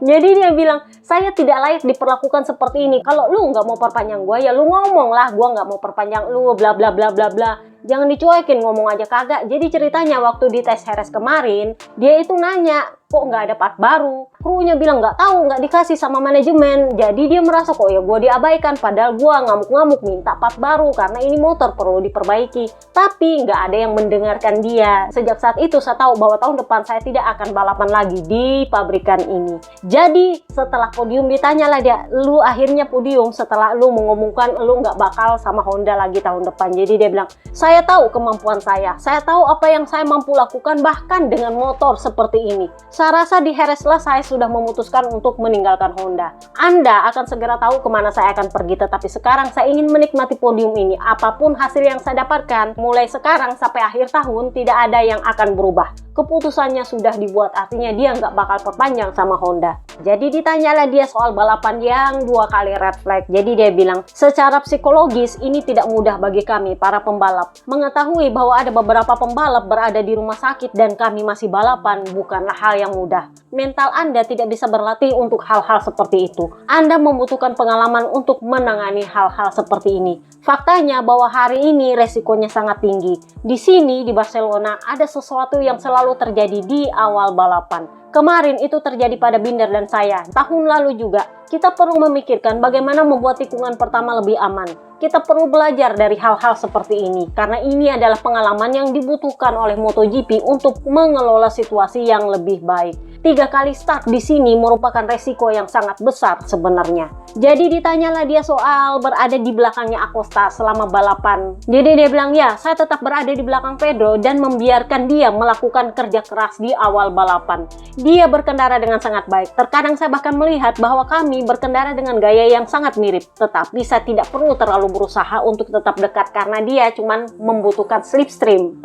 Jadi dia bilang, saya tidak layak diperlakukan seperti ini. Kalau lu nggak mau perpanjang gue, ya lu ngomong lah. Gue nggak mau perpanjang lu, bla bla bla bla bla. Jangan dicuekin, ngomong aja kagak. Jadi ceritanya waktu di tes Jerez kemarin, dia itu nanya, kok nggak ada part baru? Krunya bilang nggak tahu, nggak dikasih sama manajemen. Jadi dia merasa kok ya gue diabaikan, padahal gue ngamuk-ngamuk minta part baru karena ini motor perlu diperbaiki. Tapi nggak ada yang mendengarkan dia. Sejak saat itu saya tahu bahwa tahun depan saya tidak akan balapan lagi di pabrikan ini. Jadi setelah podium ditanyalah dia, lu akhirnya podium setelah lu mengumumkan lu nggak bakal sama Honda lagi tahun depan. Jadi dia bilang, saya tahu kemampuan saya tahu apa yang saya mampu lakukan bahkan dengan motor seperti ini. Saya rasa di Jerez lah saya sudah memutuskan untuk meninggalkan Honda. Anda akan segera tahu kemana saya akan pergi, tetapi sekarang saya ingin menikmati podium ini. Apapun hasil yang saya dapatkan, mulai sekarang sampai akhir tahun tidak ada yang akan berubah. Keputusannya sudah dibuat, artinya dia nggak bakal perpanjang sama Honda. Jadi ditanyalah dia soal balapan yang 2 kali red flag. Jadi dia bilang, secara psikologis ini tidak mudah bagi kami para pembalap. Mengetahui bahwa ada beberapa pembalap berada di rumah sakit dan kami masih balapan bukanlah hal yang mudah. Mental Anda tidak bisa berlatih untuk hal-hal seperti itu. Anda membutuhkan pengalaman untuk menangani hal-hal seperti ini. Faktanya bahwa hari ini resikonya sangat tinggi. Di sini, di Barcelona, ada sesuatu yang selalu terjadi di awal balapan. Kemarin itu terjadi pada Binder dan saya. Tahun lalu juga. Kita perlu memikirkan bagaimana membuat tikungan pertama lebih aman. Kita perlu belajar dari hal-hal seperti ini, karena ini adalah pengalaman yang dibutuhkan oleh MotoGP untuk mengelola situasi yang lebih baik. 3 kali start di sini merupakan resiko yang sangat besar sebenarnya. Jadi ditanyalah dia soal berada di belakangnya Acosta selama balapan. Jadi dia bilang, ya saya tetap berada di belakang Pedro dan membiarkan dia melakukan kerja keras di awal balapan. Dia berkendara dengan sangat baik. Terkadang saya bahkan melihat bahwa kami berkendara dengan gaya yang sangat mirip. Tetapi saya tidak perlu terlalu berusaha untuk tetap dekat karena dia cuma membutuhkan slipstream.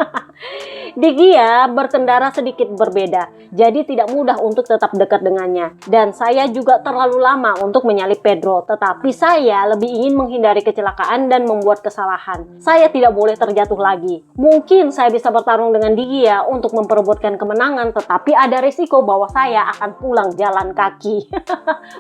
Di Gia berkendara sedikit berbeda, jadi tidak mudah untuk tetap dekat dengannya. Dan saya juga terlalu lama untuk menyalip Pedro, tetapi saya lebih ingin menghindari kecelakaan dan membuat kesalahan. Saya tidak boleh terjatuh lagi. Mungkin saya bisa bertarung dengan Di Gia untuk memperebutkan kemenangan, tetapi ada risiko bahwa saya akan pulang jalan kaki.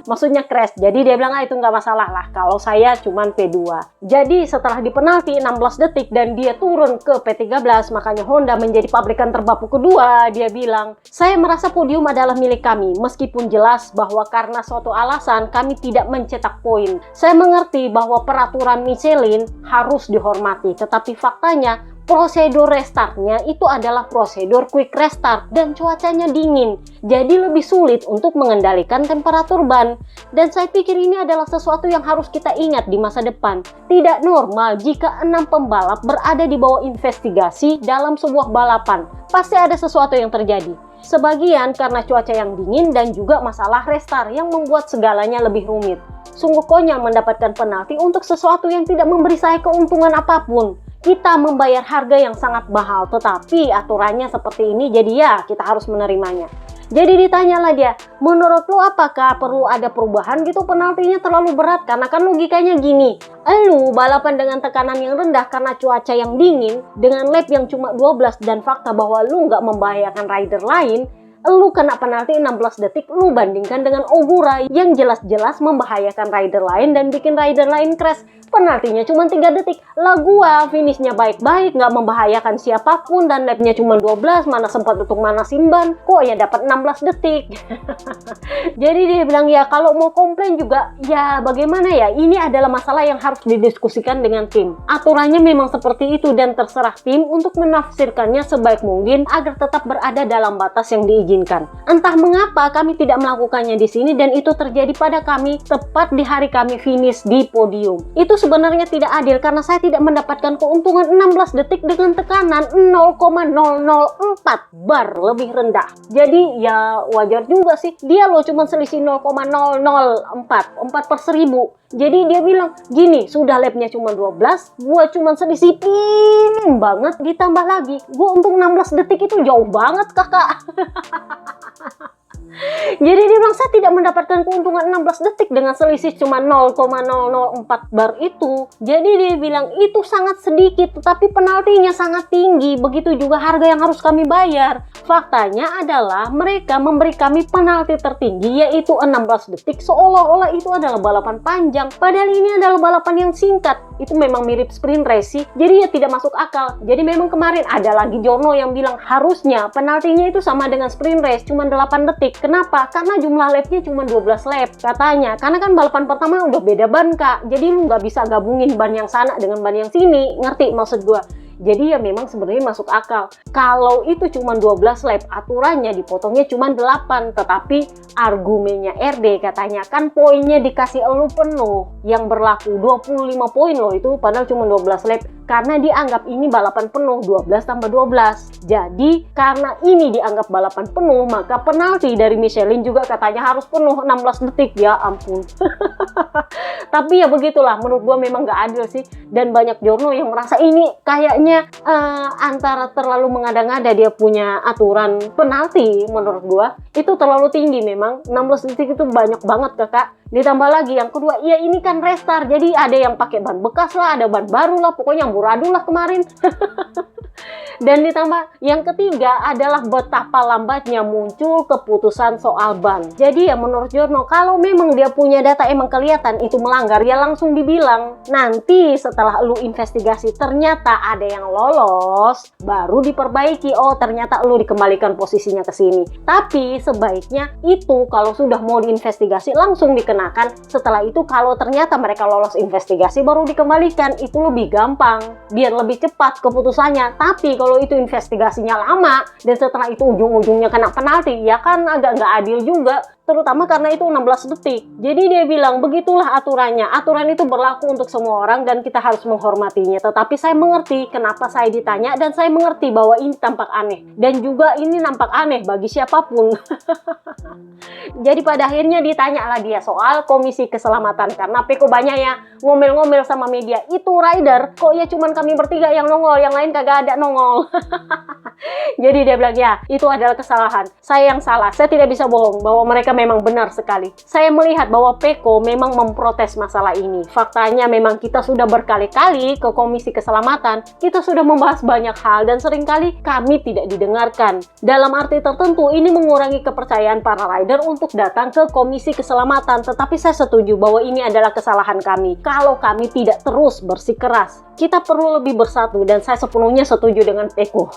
Maksudnya crash, jadi dia bilang itu nggak masalah lah kalau saya cuman P2. Jadi setelah dipenalti 16 detik dan dia turun ke P13, makanya Honda menjadi pabrikan terbapu kedua. Dia bilang, saya merasa podium adalah milik kami, meskipun jelas bahwa karena suatu alasan kami tidak mencetak poin. Saya mengerti bahwa peraturan Michelin harus dihormati, tetapi faktanya prosedur restartnya itu adalah prosedur quick restart dan cuacanya dingin, jadi lebih sulit untuk mengendalikan temperatur ban. Dan saya pikir ini adalah sesuatu yang harus kita ingat di masa depan. Tidak normal jika 6 pembalap berada di bawah investigasi dalam sebuah balapan. Pasti ada sesuatu yang terjadi. Sebagian karena cuaca yang dingin dan juga masalah restart yang membuat segalanya lebih rumit. Sungguh konyol mendapatkan penalti untuk sesuatu yang tidak memberi saya keuntungan apapun. Kita membayar harga yang sangat mahal, tetapi aturannya seperti ini, jadi ya kita harus menerimanya. Jadi ditanyalah dia, menurut lo apakah perlu ada perubahan gitu, penaltinya terlalu berat? Karena kan logikanya gini, lu balapan dengan tekanan yang rendah karena cuaca yang dingin, dengan lap yang cuma 12 dan fakta bahwa lu nggak membahayakan rider lain, lu kena penalti 16 detik, lu bandingkan dengan Ogura yang jelas-jelas membahayakan rider lain dan bikin rider lain crash. Penaltinya cuma 3 detik. Lah gua finishnya baik-baik, nggak membahayakan siapapun dan lapnya cuma 12, mana sempat untuk manasin ban, kok ya dapat 16 detik. Jadi dia bilang ya kalau mau komplain juga ya bagaimana ya, ini adalah masalah yang harus didiskusikan dengan tim. Aturannya memang seperti itu dan terserah tim untuk menafsirkannya sebaik mungkin agar tetap berada dalam batas yang diizinkan. Entah mengapa kami tidak melakukannya di sini dan itu terjadi pada kami tepat di hari kami finish di podium. Itu sebenarnya tidak adil karena saya tidak mendapatkan keuntungan 16 detik dengan tekanan 0,004 bar lebih rendah. Jadi ya wajar juga sih, dia loh cuma selisih 0,004, 4/1000. Jadi dia bilang gini, sudah lapnya cuma 12, gua cuma selisih minim banget, ditambah lagi gua untung 16 detik, itu jauh banget kakak. Jadi dia bilang saya tidak mendapatkan keuntungan 16 detik dengan selisih cuma 0,004 bar itu. Jadi dia bilang itu sangat sedikit tetapi penaltinya sangat tinggi. Begitu juga harga yang harus kami bayar. Faktanya adalah mereka memberi kami penalti tertinggi yaitu 16 detik seolah-olah itu adalah balapan panjang. Padahal ini adalah balapan yang singkat. Itu memang mirip sprint race sih. Jadi ya tidak masuk akal. Jadi memang kemarin ada lagi Jono yang bilang harusnya penaltinya itu sama dengan sprint race cuma 8 detik. Kenapa? Karena jumlah lapnya cuma 12 lap katanya. Karena kan balapan pertama udah beda ban kak. Jadi lu nggak bisa gabungin ban yang sana dengan ban yang sini. Ngerti maksud gua? Jadi ya memang sebenarnya masuk akal. Kalau itu cuma 12 lap, aturannya dipotongnya cuma 8. Tetapi argumennya RD katanya kan poinnya dikasih elu penuh. Yang berlaku 25 poin loh itu padahal cuma 12 lap. Karena dianggap ini balapan penuh 12 tambah 12. Jadi karena ini dianggap balapan penuh maka penalti dari Michelin juga katanya harus penuh 16 detik. Ya ampun. Tapi ya begitulah, menurut gua memang gak adil sih. Dan banyak jurno yang merasa ini kayaknya antara terlalu mengada-ngada dia punya aturan penalti. Menurut gua itu terlalu tinggi memang. 16 detik itu banyak banget kakak. Ditambah lagi yang kedua, ya ini kan restart. Jadi ada yang pakai ban bekas lah, ada ban baru lah. Pokoknya amburadul lah kemarin. Dan ditambah yang ketiga adalah betapa lambatnya muncul keputusan soal ban. Jadi ya menurut Jono, kalau memang dia punya data emang kelihatan itu melanggar, ya langsung dibilang. Nanti setelah lu investigasi ternyata ada yang lolos, baru diperbaiki. Oh ternyata lu dikembalikan posisinya ke sini. Tapi sebaiknya itu kalau sudah mau diinvestigasi langsung dikenakan. Setelah itu kalau ternyata mereka lolos investigasi baru dikembalikan. Itu lebih gampang, biar lebih cepat keputusannya. Tapi kalau itu investigasinya lama dan setelah itu ujung-ujungnya kena penalti, ya kan agak nggak adil juga. Terutama karena itu 16 detik. Jadi dia bilang begitulah aturannya. Aturan itu berlaku untuk semua orang dan kita harus menghormatinya. Tetapi saya mengerti kenapa saya ditanya dan saya mengerti bahwa ini tampak aneh. Dan juga ini nampak aneh bagi siapapun. Jadi pada akhirnya ditanyalah dia soal komisi keselamatan. Karena Peko banyak ya ngomel-ngomel sama media. Itu rider kok ya cuman kami bertiga yang nongol, yang lain kagak ada nongol. Jadi dia bilang ya itu adalah kesalahan. Saya yang salah, saya tidak bisa bohong bahwa mereka memang benar sekali. Saya melihat bahwa Peko memang memprotes masalah ini. Faktanya memang kita sudah berkali-kali ke komisi keselamatan. Kita sudah membahas banyak hal dan seringkali kami tidak didengarkan. Dalam arti tertentu ini mengurangi kepercayaan para rider untuk datang ke komisi keselamatan. Tetapi saya setuju bahwa ini adalah kesalahan kami. Kalau kami tidak terus bersikeras, kita perlu lebih bersatu dan saya sepenuhnya setuju dengan Peko.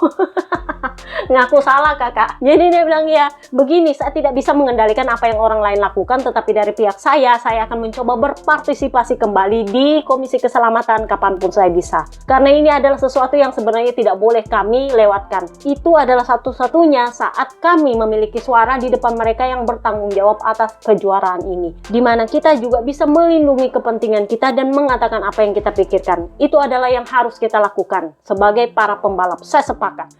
Ngaku salah kakak. Jadi dia bilang ya begini, saya tidak bisa mengendalikan apa yang orang lain lakukan, tetapi dari pihak saya akan mencoba berpartisipasi kembali di komisi keselamatan kapanpun saya bisa. Karena ini adalah sesuatu yang sebenarnya tidak boleh kami lewatkan. Itu adalah satu-satunya saat kami memiliki suara di depan mereka yang bertanggung jawab atas kejuaraan ini. Dimana kita juga bisa melindungi kepentingan kita dan mengatakan apa yang kita pikirkan. Itu adalah yang harus kita lakukan sebagai para pembalap. Saya sepakat.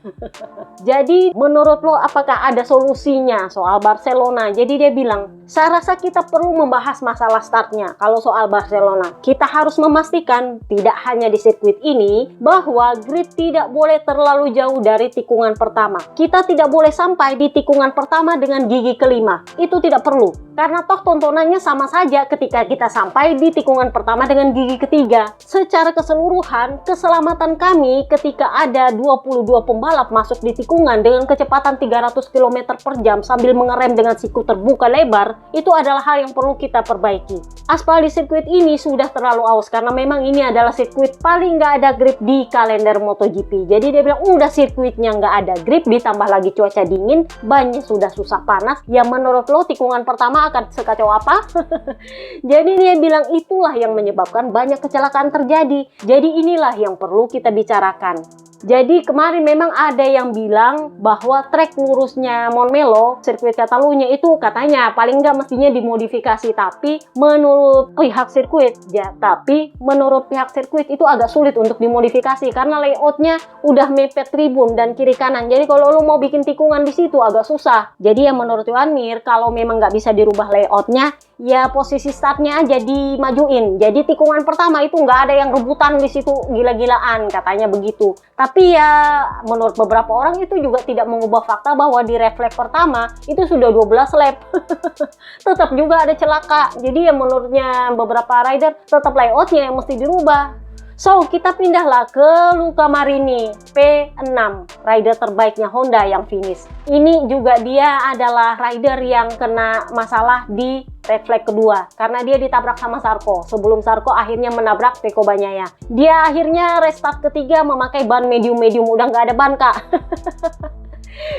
Jadi menurut lo apakah ada solusinya soal Barcelona? Jadi dia bilang, saya rasa kita perlu membahas masalah startnya. Kalau soal Barcelona, kita harus memastikan tidak hanya di sirkuit ini bahwa grid tidak boleh terlalu jauh dari tikungan pertama. Kita tidak boleh sampai di tikungan pertama dengan gigi kelima. Itu tidak perlu. Karena toh tontonannya sama saja ketika kita sampai di tikungan pertama dengan gigi ketiga. Secara keseluruhan, keselamatan kami ketika ada 22 pembalap masuk di tikungan dengan kecepatan 300 km per jam sambil mengerem dengan siku terbuka lebar, itu adalah hal yang perlu kita perbaiki. Aspal di sirkuit ini sudah terlalu aus karena memang ini adalah sirkuit paling nggak ada grip di kalender MotoGP. Jadi dia bilang udah sirkuitnya nggak ada grip, ditambah lagi cuaca dingin, bannya sudah susah panas. Ya menurut lo tikungan pertama akan sekacau apa? Jadi dia bilang itulah yang menyebabkan banyak kecelakaan terjadi. Jadi inilah yang perlu kita bicarakan. Jadi kemarin memang ada yang bilang bahwa trek lurusnya Montmeló, sirkuit Catalunya itu katanya paling nggak mestinya dimodifikasi. Tapi menurut pihak sirkuit itu agak sulit untuk dimodifikasi karena layoutnya udah mepet tribun dan kiri kanan. Jadi kalau lo mau bikin tikungan di situ agak susah. Jadi ya menurut Joan Mir kalau memang nggak bisa dirubah layoutnya, ya posisi startnya aja dimajuin. Jadi tikungan pertama itu nggak ada yang rebutan di situ gila-gilaan katanya begitu. Tapi ya menurut beberapa orang itu juga tidak mengubah fakta bahwa di refleks pertama itu sudah 12 lap. Tetap juga ada celaka. Jadi ya menurutnya beberapa rider tetap layoutnya yang mesti dirubah. So, kita pindahlah ke Luca Marini, P6, rider terbaiknya Honda yang finish. Ini juga dia adalah rider yang kena masalah di red flag kedua karena dia ditabrak sama Zarco sebelum Zarco akhirnya menabrak Pecco Bagnaia. Dia akhirnya restart ketiga memakai ban medium-medium, udah nggak ada ban kak.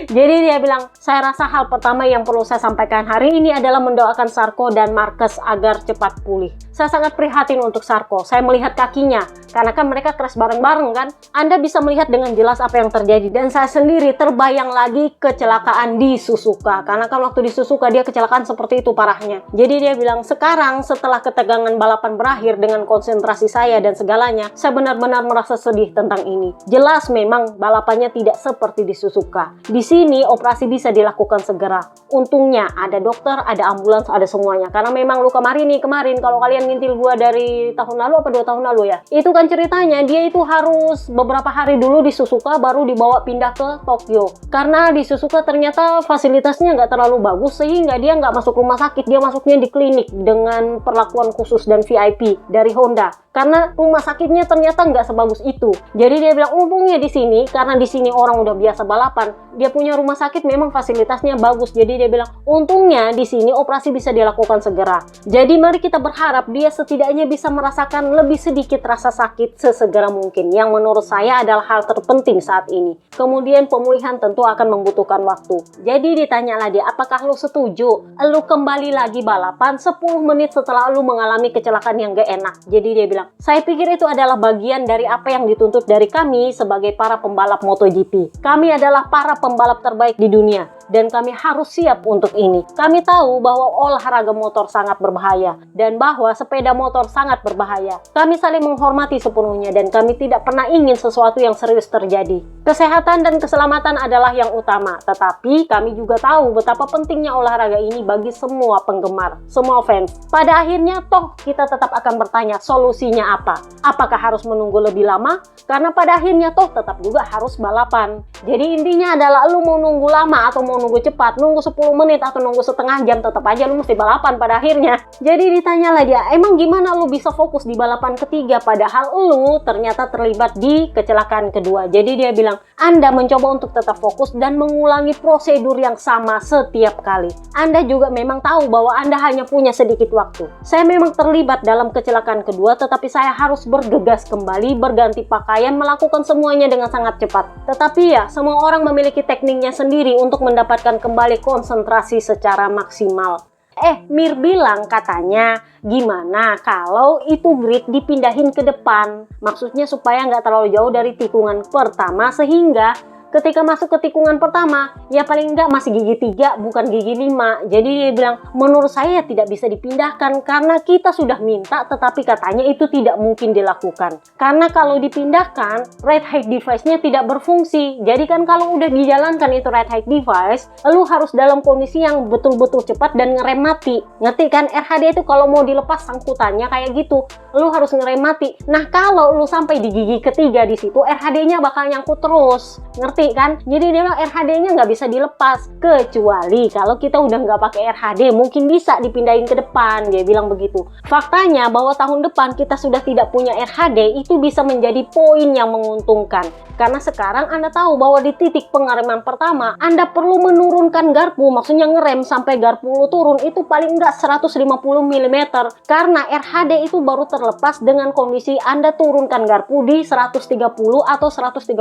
Jadi dia bilang, saya rasa hal pertama yang perlu saya sampaikan hari ini adalah mendoakan Zarco dan Marquez agar cepat pulih. Saya sangat prihatin untuk Zarco. Saya melihat kakinya, karena kan mereka crash bareng-bareng kan. Anda bisa melihat dengan jelas apa yang terjadi. Dan saya sendiri terbayang lagi kecelakaan di Suzuka. Karena kan waktu di Suzuka dia kecelakaan seperti itu parahnya. Jadi dia bilang, sekarang setelah ketegangan balapan berakhir dengan konsentrasi saya dan segalanya, saya benar-benar merasa sedih tentang ini. Jelas memang balapannya tidak seperti di Suzuka. Di sini operasi bisa dilakukan segera. Untungnya ada dokter, ada ambulans, ada semuanya. Karena memang lu kemarin kalau kalian ngintil gua dari tahun lalu apa 2 tahun lalu ya, itu kan ceritanya dia itu harus beberapa hari dulu di Suzuka baru dibawa pindah ke Tokyo. Karena di Suzuka ternyata fasilitasnya nggak terlalu bagus sehingga dia nggak masuk rumah sakit, dia masuknya di klinik dengan perlakuan khusus dan VIP dari Honda. Karena rumah sakitnya ternyata nggak sebagus itu. Jadi dia bilang untungnya di sini karena di sini orang udah biasa balapan, dia punya rumah sakit memang fasilitasnya bagus. Jadi dia bilang untungnya di sini operasi bisa dilakukan segera. Jadi mari kita berharap dia setidaknya bisa merasakan lebih sedikit rasa sakit sesegera mungkin, yang menurut saya adalah hal terpenting saat ini. Kemudian pemulihan tentu akan membutuhkan waktu. Jadi ditanyalah dia, apakah lu setuju lu kembali lagi balapan 10 menit setelah lu mengalami kecelakaan yang gak enak? Jadi dia bilang, saya pikir itu adalah bagian dari apa yang dituntut dari kami sebagai para pembalap MotoGP. Kami adalah para pembalap terbaik di dunia dan kami harus siap untuk ini. Kami tahu bahwa olahraga motor sangat berbahaya dan bahwa sepeda motor sangat berbahaya. Kami saling menghormati sepenuhnya dan kami tidak pernah ingin sesuatu yang serius terjadi. Kesehatan dan keselamatan adalah yang utama, tetapi kami juga tahu betapa pentingnya olahraga ini bagi semua penggemar, semua fans. Pada akhirnya toh kita tetap akan bertanya solusinya apa? Apakah harus menunggu lebih lama? Karena pada akhirnya toh tetap juga harus balapan. Jadi intinya adalah lu mau nunggu lama atau mau nunggu cepat, nunggu 10 menit atau nunggu setengah jam, tetap aja lu mesti balapan pada akhirnya. Jadi ditanyalah dia, emang gimana lu bisa fokus di balapan ketiga padahal lu ternyata terlibat di kecelakaan kedua? Jadi dia bilang, Anda mencoba untuk tetap fokus dan mengulangi prosedur yang sama setiap kali. Anda juga memang tahu bahwa Anda hanya punya sedikit waktu. Saya memang terlibat dalam kecelakaan kedua, tetapi saya harus bergegas kembali, berganti pakaian, melakukan semuanya dengan sangat cepat. Tetapi ya, semua orang memiliki tekniknya sendiri untuk mendapatkan kembali konsentrasi secara maksimal. Mir bilang katanya, gimana kalau itu grid dipindahin ke depan? Maksudnya supaya nggak terlalu jauh dari tikungan pertama sehingga ketika masuk ke tikungan pertama, ya paling enggak masih gigi 3, bukan gigi 5. Jadi dia bilang, menurut saya tidak bisa dipindahkan karena kita sudah minta, tetapi katanya itu tidak mungkin dilakukan. Karena kalau dipindahkan, ride height device-nya tidak berfungsi. Jadi kan kalau udah dijalankan itu ride height device, lu harus dalam kondisi yang betul-betul cepat dan ngerem mati. Ngerti kan? RHD itu kalau mau dilepas sangkutannya kayak gitu, lu harus ngerem mati. Nah kalau lu sampai di gigi ketiga di situ, RHD-nya bakal nyangkut terus. Ngerti kan? Jadi dia bilang RHD-nya nggak bisa dilepas kecuali kalau kita udah nggak pakai RHD mungkin bisa dipindahin ke depan. Dia bilang begitu. Faktanya bahwa tahun depan kita sudah tidak punya RHD itu bisa menjadi poin yang menguntungkan karena sekarang Anda tahu bahwa di titik pengereman pertama Anda perlu menurunkan garpu, maksudnya ngerem sampai garpu lu turun itu paling nggak 150 mm karena RHD itu baru terlepas dengan kondisi Anda turunkan garpu di 130 atau 135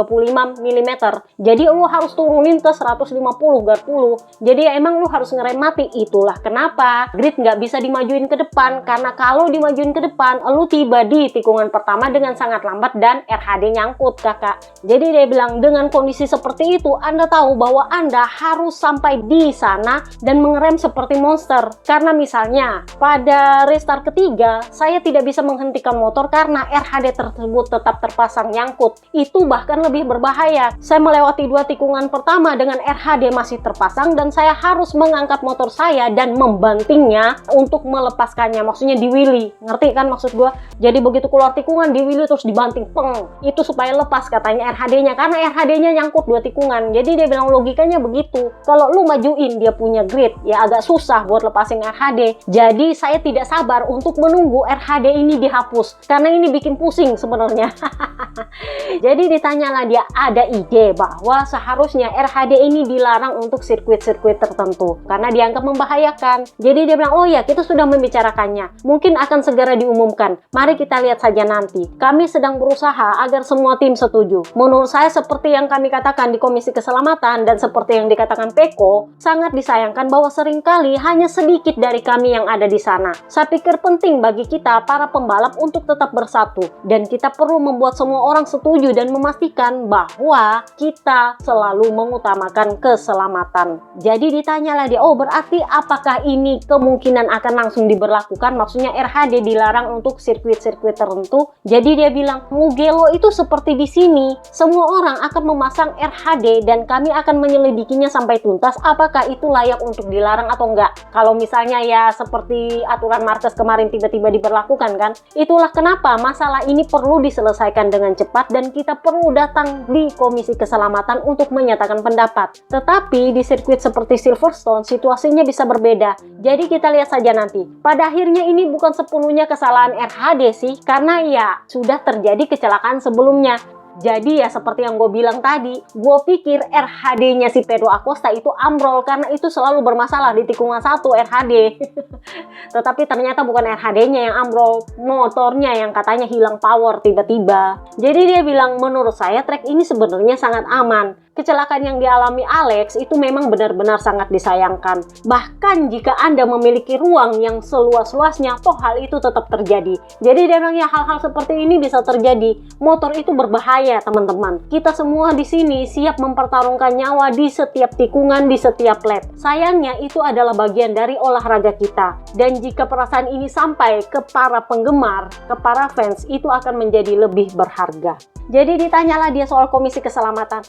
mm. Jadi lu harus turunin ke 150 garpu lu. Jadi ya emang lu harus ngerem mati. Itulah kenapa grid nggak bisa dimajuin ke depan. Karena kalau dimajuin ke depan, lu tiba di tikungan pertama dengan sangat lambat dan RHD nyangkut kakak. Jadi dia bilang dengan kondisi seperti itu, Anda tahu bahwa Anda harus sampai di sana dan mengerem seperti monster. Karena misalnya pada restart ketiga, saya tidak bisa menghentikan motor karena RHD tersebut tetap terpasang nyangkut. Itu bahkan lebih berbahaya. Saya melewati 2 tikungan pertama dengan RHD masih terpasang dan saya harus mengangkat motor saya dan membantingnya untuk melepaskannya, maksudnya di wheelie. Ngerti kan maksud gue? Jadi begitu keluar tikungan di wheelie terus dibanting, peng. Itu supaya lepas katanya RHD-nya karena RHD-nya nyangkut 2 tikungan. Jadi dia bilang logikanya begitu. Kalau lu majuin dia punya grid, ya agak susah buat lepasin RHD. Jadi saya tidak sabar untuk menunggu RHD ini dihapus karena ini bikin pusing sebenarnya. Jadi ditanyalah dia, ada ide bahwa seharusnya RHD ini dilarang untuk sirkuit-sirkuit tertentu karena dianggap membahayakan. Jadi dia bilang, oh ya kita sudah membicarakannya, mungkin akan segera diumumkan. Mari kita lihat saja nanti. Kami sedang berusaha agar semua tim setuju. Menurut saya seperti yang kami katakan di Komisi Keselamatan dan seperti yang dikatakan Peko, sangat disayangkan bahwa seringkali hanya sedikit dari kami yang ada di sana. Saya pikir penting bagi kita para pembalap untuk tetap bersatu dan kita perlu membuat semua orang setuju dan memastikan bahwa kita kita selalu mengutamakan keselamatan. Jadi ditanyalah dia, oh berarti apakah ini kemungkinan akan langsung diberlakukan? Maksudnya RHD dilarang untuk sirkuit-sirkuit tertentu. Jadi dia bilang, Mugello itu seperti di sini, semua orang akan memasang RHD dan kami akan menyelidikinya sampai tuntas apakah itu layak untuk dilarang atau enggak. Kalau misalnya ya seperti aturan Marquez kemarin tiba-tiba diberlakukan kan, itulah kenapa masalah ini perlu diselesaikan dengan cepat dan kita perlu datang di Komisi Keselamatan untuk menyatakan pendapat. Tetapi di sirkuit seperti Silverstone situasinya bisa berbeda. Jadi kita lihat saja nanti. Pada akhirnya ini bukan sepenuhnya kesalahan RHD sih, karena ya sudah terjadi kecelakaan sebelumnya. Jadi ya seperti yang gue bilang tadi, gue pikir RHD-nya si Pedro Acosta itu ambrol karena itu selalu bermasalah di tikungan 1 RHD. Tetapi ternyata bukan RHD-nya yang ambrol, motornya yang katanya hilang power tiba-tiba. Jadi dia bilang, menurut saya trek ini sebenarnya sangat aman. Kecelakaan yang dialami Alex itu memang benar-benar sangat disayangkan. Bahkan jika Anda memiliki ruang yang seluas-luasnya, toh hal itu tetap terjadi. Jadi dia bilang ya hal-hal seperti ini bisa terjadi. Motor itu berbahaya teman-teman. Kita semua di sini siap mempertarungkan nyawa di setiap tikungan, di setiap lap. Sayangnya itu adalah bagian dari olahraga kita. Dan jika perasaan ini sampai ke para penggemar, ke para fans, itu akan menjadi lebih berharga. Jadi ditanyalah dia soal Komisi Keselamatan.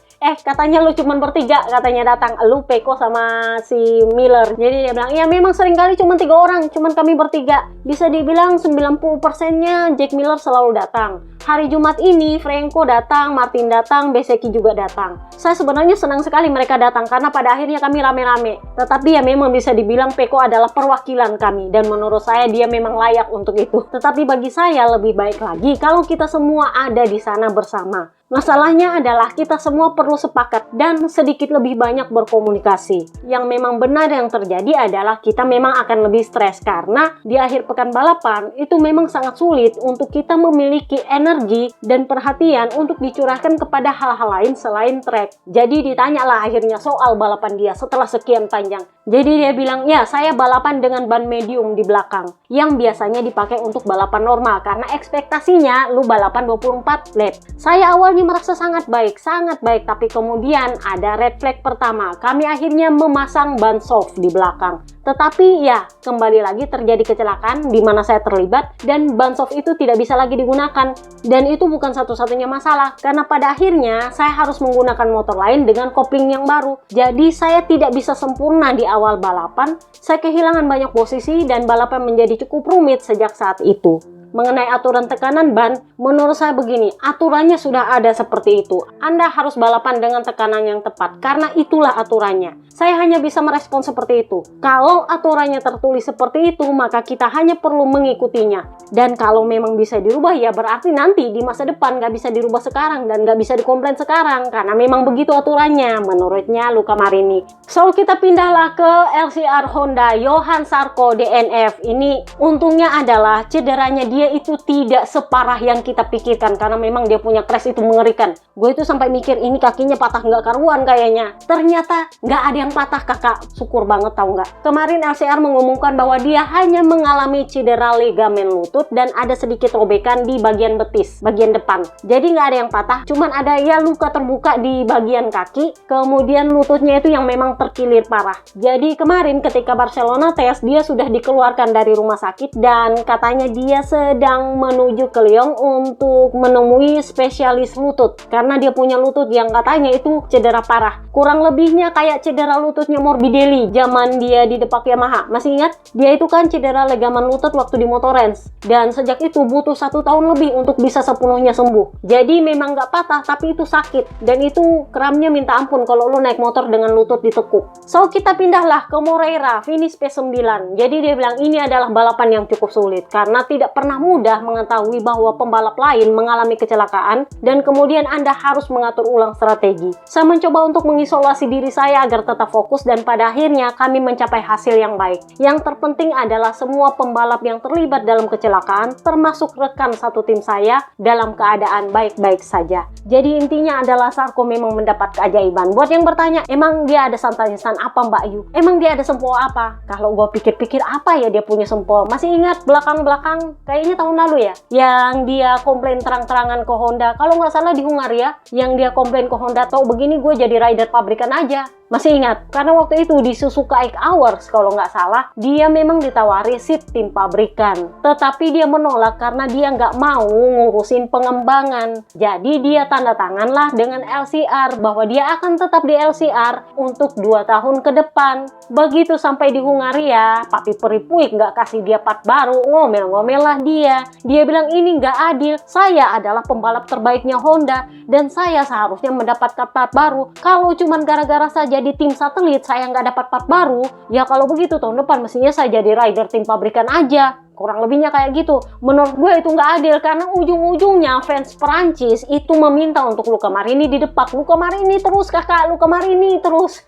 Katanya lu cuma bertiga, katanya datang. Lu, Peko, sama si Miller. Jadi dia bilang, ya memang seringkali cuma 3 orang, cuma kami bertiga. Bisa dibilang 90%-nya Jack Miller selalu datang. Hari Jumat ini, Franco datang, Martin datang, Bezzecchi juga datang. Saya sebenarnya senang sekali mereka datang, karena pada akhirnya kami rame-rame. Tetapi ya memang bisa dibilang Peko adalah perwakilan kami. Dan menurut saya dia memang layak untuk itu. Tetapi bagi saya lebih baik lagi kalau kita semua ada di sana bersama. Masalahnya adalah kita semua perlu sepakat dan sedikit lebih banyak berkomunikasi. Yang memang benar yang terjadi adalah kita memang akan lebih stres karena di akhir pekan balapan itu memang sangat sulit untuk kita memiliki energi dan perhatian untuk dicurahkan kepada hal-hal lain selain trek. Jadi ditanyalah akhirnya soal balapan dia setelah sekian panjang. Jadi dia bilang, ya saya balapan dengan ban medium di belakang yang biasanya dipakai untuk balapan normal karena ekspektasinya lu balapan 24 lap. Saya awalnya merasa sangat baik, tapi kemudian ada red flag pertama. Kami akhirnya memasang ban soft di belakang. Tetapi ya, kembali lagi terjadi kecelakaan di mana saya terlibat dan ban soft itu tidak bisa lagi digunakan. Dan itu bukan satu-satunya masalah, karena pada akhirnya saya harus menggunakan motor lain dengan kopling yang baru. Jadi saya tidak bisa sempurna di awal balapan, saya kehilangan banyak posisi dan balapan menjadi cukup rumit sejak saat itu. Mengenai aturan tekanan ban, menurut saya begini, aturannya sudah ada seperti itu. Anda harus balapan dengan tekanan yang tepat, karena itulah aturannya. Saya hanya bisa merespon seperti itu. Kalau aturannya tertulis seperti itu, maka kita hanya perlu mengikutinya. Dan kalau memang bisa dirubah, ya berarti nanti di masa depan nggak bisa dirubah sekarang dan nggak bisa dikomplain sekarang, karena memang begitu aturannya, menurutnya Luca Marini. So, kita pindahlah ke LCR Honda, Johan Zarco DNF. Ini untungnya adalah cederanya dia itu tidak separah yang kita pikirkan karena memang dia punya crash itu mengerikan. Gue itu sampai mikir ini kakinya patah nggak karuan kayaknya. Ternyata nggak ada yang patah kakak. Syukur banget tahu nggak. Kemarin LCR mengumumkan bahwa dia hanya mengalami cedera ligamen lutut dan ada sedikit robekan di bagian betis, bagian depan. Jadi nggak ada yang patah, cuman ada ya luka terbuka di bagian kaki. Kemudian lututnya itu yang memang terkilir parah. Jadi kemarin ketika Barcelona tes dia sudah dikeluarkan dari rumah sakit dan katanya dia sedang menuju ke Lyon untuk menemui spesialis lutut karena dia punya lutut yang katanya itu cedera parah. Kurang lebihnya kayak cedera lututnya Morbidelli zaman dia di depak Yamaha. Masih ingat? Dia itu kan cedera ligamen lutut waktu di Motorens dan sejak itu butuh 1 tahun lebih untuk bisa sepenuhnya sembuh. Jadi memang nggak patah tapi itu sakit dan itu kramnya minta ampun kalau lu naik motor dengan lutut ditekuk. So kita pindahlah ke Moreira, finish P9. Jadi dia bilang ini adalah balapan yang cukup sulit karena tidak pernah mudah mengetahui bahwa pembalap lain mengalami kecelakaan dan kemudian Anda harus mengatur ulang strategi. Saya mencoba untuk mengisi mengisolasi diri saya agar tetap fokus dan pada akhirnya kami mencapai hasil yang baik. Yang terpenting adalah semua pembalap yang terlibat dalam kecelakaan, termasuk rekan satu tim saya, dalam keadaan baik-baik saja. Jadi intinya adalah Sarko memang mendapat keajaiban. Buat yang bertanya, emang dia ada santasan apa Mbak Yu? Emang dia ada sempol apa? Kalau gue pikir-pikir apa ya dia punya sempol? Masih ingat belakang-belakang kayaknya tahun lalu ya? Yang dia komplain terang-terangan ke Honda. Kalau nggak salah di Hungaria, yang dia komplain ke Honda, tau begini gue jadi rider pabrikan aja. Masih ingat? Karena waktu itu di Suzuka 8 Hours kalau nggak salah, dia memang ditawari seat tim pabrikan. Tetapi dia menolak karena dia nggak mau ngurusin pengembangan. Jadi dia tanda tanganlah dengan LCR bahwa dia akan tetap di LCR untuk 2 tahun ke depan. Begitu sampai di Hungaria, Papi Peripuik nggak kasih dia part baru, ngomel-ngomel lah dia. Dia bilang ini nggak adil, saya adalah pembalap terbaiknya Honda dan saya seharusnya mendapatkan part baru. Kalau cuman gara-gara saja di tim satelit saya nggak dapat part baru, ya kalau begitu tahun depan mestinya saya jadi rider tim pabrikan aja. Kurang lebihnya kayak gitu. Menurut gue itu nggak adil karena ujung-ujungnya fans Perancis itu meminta untuk Luca Marini didepak. Luca Marini terus kakak, Luca Marini terus.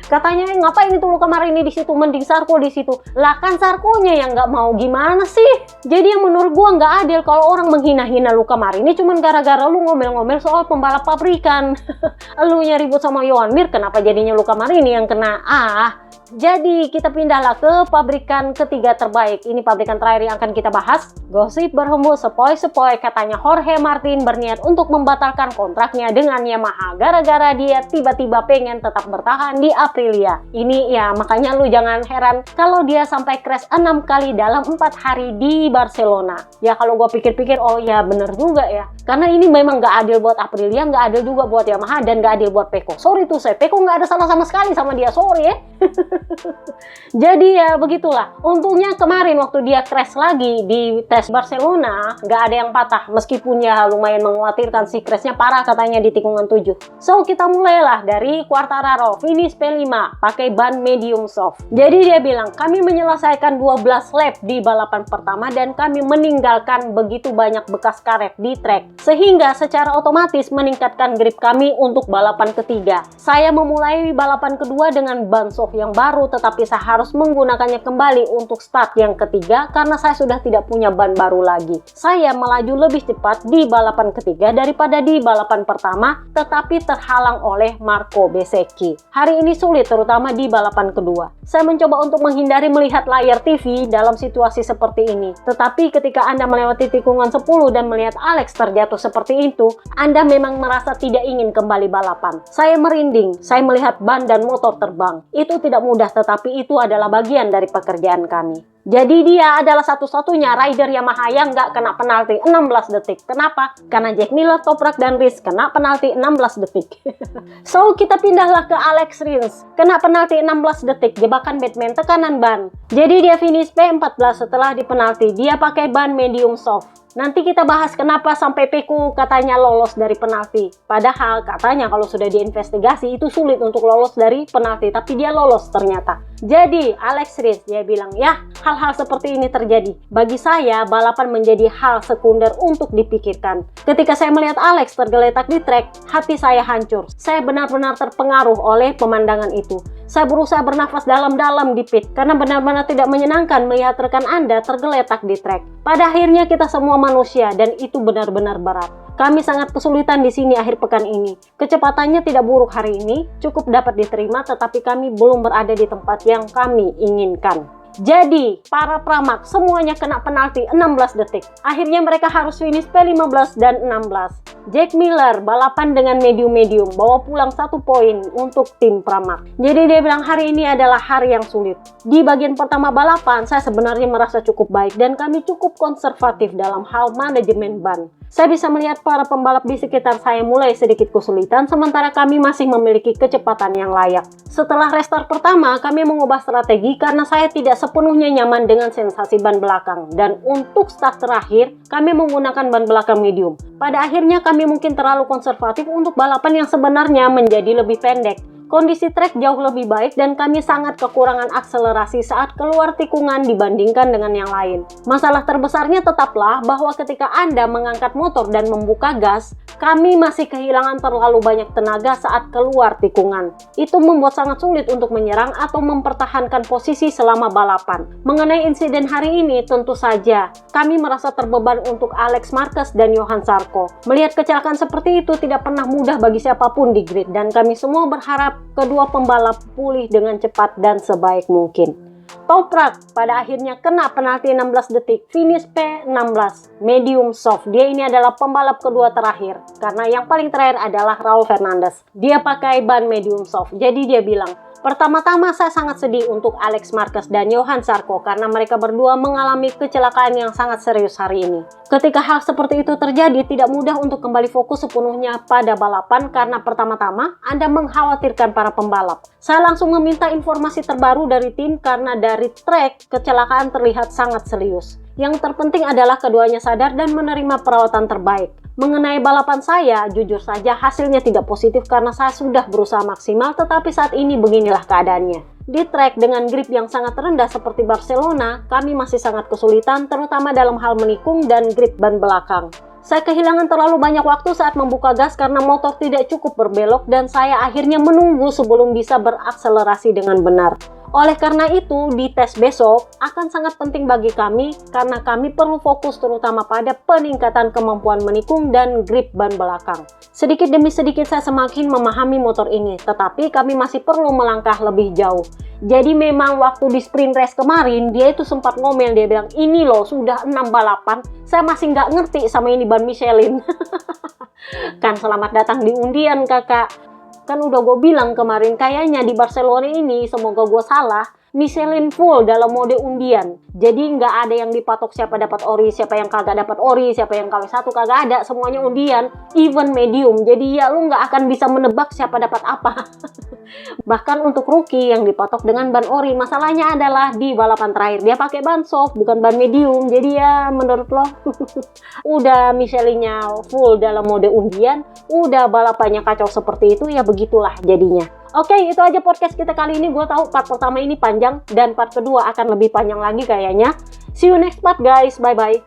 Katanya ngapain itu Luca Marini di situ, mending Sarko di situ. Lah kan Sarkonya yang nggak mau, gimana sih? Jadi yang menurut gue nggak adil kalau orang menghina-hina Luca Marini cuman gara-gara lu ngomel-ngomel soal pembalap pabrikan. Lu ribut sama Johan Mir, kenapa jadinya Luca Marini yang kena? Jadi kita pindahlah ke pabrikan ketiga terbaik. Ini pabrikan terakhir yang akan kita bahas. Gosip berhembus sepoi-sepoi katanya Jorge Martin berniat untuk membatalkan kontraknya dengan Yamaha gara-gara dia tiba-tiba pengen tetap bertahan di Aprilia. Ini ya makanya lu jangan heran kalau dia sampai crash 6 kali dalam 4 hari di Barcelona. Ya kalau gua pikir-pikir, oh ya bener juga ya. Karena ini memang gak adil buat Aprilia, gak adil juga buat Yamaha, dan gak adil buat Pecco. Sorry tuh saya, Pecco gak ada salah sama sekali sama dia, sorry ya. Jadi ya begitulah. Untungnya kemarin waktu dia crash lagi di tes Barcelona nggak ada yang patah, meskipun ya lumayan mengkhawatirkan sih, crashnya parah katanya di tikungan 7. So kita mulailah dari Quartararo, finish P5 pakai ban medium soft. Jadi dia bilang kami menyelesaikan 12 lap di balapan pertama dan kami meninggalkan begitu banyak bekas karet di track sehingga secara otomatis meningkatkan grip kami untuk balapan ketiga. Saya memulai balapan kedua dengan ban soft yang baru, tetapi saya harus menggunakannya kembali untuk start yang ketiga karena saya sudah tidak punya ban baru lagi. Saya melaju lebih cepat di balapan ketiga daripada di balapan pertama, tetapi terhalang oleh Marco Bezzecchi. Hari ini sulit, terutama di balapan kedua. Saya mencoba untuk menghindari melihat layar TV dalam situasi seperti ini. Tetapi ketika Anda melewati tikungan 10 dan melihat Alex terjatuh seperti itu, Anda memang merasa tidak ingin kembali balapan. Saya merinding, saya melihat ban dan motor terbang. Itu tidak mudah, tetapi itu adalah bagian dari pekerjaan kami. Jadi dia adalah satu-satunya rider Yamaha yang nggak kena penalti 16 detik. Kenapa? Karena Jack Miller, Toprak, dan Rins kena penalti 16 detik. So kita pindahlah ke Alex Rins. Kena penalti 16 detik, jebakan Batman, tekanan ban. Jadi dia finish P14 setelah di penalti. Dia pakai ban medium soft. Nanti kita bahas kenapa sampai Pecco katanya lolos dari penalti. Padahal katanya kalau sudah diinvestigasi itu sulit untuk lolos dari penalti, tapi dia lolos ternyata. Jadi Alex Rins dia bilang, ya hal-hal seperti ini terjadi. Bagi saya balapan menjadi hal sekunder untuk dipikirkan. Ketika saya melihat Alex tergeletak di trek, hati saya hancur. Saya benar-benar terpengaruh oleh pemandangan itu. Saya berusaha bernafas dalam-dalam di pit karena benar-benar tidak menyenangkan melihat rekan Anda tergeletak di trek. Pada akhirnya kita semua manusia dan itu benar-benar berat. Kami sangat kesulitan di sini akhir pekan ini. Kecepatannya tidak buruk hari ini, cukup dapat diterima, tetapi kami belum berada di tempat yang kami inginkan. Jadi, para pramak semuanya kena penalti 16 detik. Akhirnya mereka harus finish P15 dan 16. Jack Miller balapan dengan medium-medium, bawa pulang 1 poin untuk tim pramak. Jadi dia bilang hari ini adalah hari yang sulit. Di bagian pertama balapan, saya sebenarnya merasa cukup baik dan kami cukup konservatif dalam hal manajemen ban. Saya bisa melihat para pembalap di sekitar saya mulai sedikit kesulitan, sementara kami masih memiliki kecepatan yang layak. Setelah restart pertama, kami mengubah strategi karena saya tidak sepenuhnya nyaman dengan sensasi ban belakang. Dan untuk start terakhir, kami menggunakan ban belakang medium. Pada akhirnya kami mungkin terlalu konservatif untuk balapan yang sebenarnya menjadi lebih pendek. Kondisi trek jauh lebih baik dan kami sangat kekurangan akselerasi saat keluar tikungan dibandingkan dengan yang lain. Masalah terbesarnya tetaplah bahwa ketika Anda mengangkat motor dan membuka gas, kami masih kehilangan terlalu banyak tenaga saat keluar tikungan. Itu membuat sangat sulit untuk menyerang atau mempertahankan posisi selama balapan. Mengenai insiden hari ini, tentu saja kami merasa terbeban untuk Alex Marquez dan Johan Zarco. Melihat kecelakaan seperti itu tidak pernah mudah bagi siapapun di grid dan kami semua berharap kedua pembalap pulih dengan cepat dan sebaik mungkin. Toprak pada akhirnya kena penalti 16 detik, finish P16, medium soft. Dia ini adalah pembalap kedua terakhir, karena yang paling terakhir adalah Raul Fernandez. Dia pakai ban medium soft, jadi dia bilang, pertama-tama saya sangat sedih untuk Alex Marquez dan Johan Zarco karena mereka berdua mengalami kecelakaan yang sangat serius hari ini. Ketika hal seperti itu terjadi, tidak mudah untuk kembali fokus sepenuhnya pada balapan karena pertama-tama Anda mengkhawatirkan para pembalap. Saya langsung meminta informasi terbaru dari tim karena dari trek kecelakaan terlihat sangat serius. Yang terpenting adalah keduanya sadar dan menerima perawatan terbaik. Mengenai balapan saya, jujur saja hasilnya tidak positif karena saya sudah berusaha maksimal, tetapi saat ini beginilah keadaannya. Di trek dengan grip yang sangat rendah seperti Barcelona, kami masih sangat kesulitan, terutama dalam hal menikung dan grip ban belakang. Saya kehilangan terlalu banyak waktu saat membuka gas karena motor tidak cukup berbelok dan saya akhirnya menunggu sebelum bisa berakselerasi dengan benar. Oleh karena itu, di tes besok akan sangat penting bagi kami karena kami perlu fokus terutama pada peningkatan kemampuan menikung dan grip ban belakang. Sedikit demi sedikit saya semakin memahami motor ini, tetapi kami masih perlu melangkah lebih jauh. Jadi memang waktu di sprint race kemarin, dia itu sempat ngomel, dia bilang, ini loh sudah 6 balapan, saya masih nggak ngerti sama ini ban Michelin. Kan selamat datang di undian kakak. Kan udah gue bilang kemarin, kayaknya di Barcelona ini, semoga gue salah, Michelin full dalam mode undian. Jadi nggak ada yang dipatok siapa dapat ori, siapa yang kagak dapat ori, siapa yang KW1 kagak ada, semuanya undian, even medium. Jadi ya lu nggak akan bisa menebak siapa dapat apa. Bahkan untuk rookie yang dipatok dengan ban ori, masalahnya adalah di balapan terakhir dia pakai ban soft bukan ban medium. Jadi ya menurut lo udah Michelinnya full dalam mode undian, udah balapannya kacau seperti itu, ya begitulah jadinya. Oke, itu aja podcast kita kali ini. Gue tahu part pertama ini panjang dan part kedua akan lebih panjang lagi kayaknya. See you next part guys, bye bye.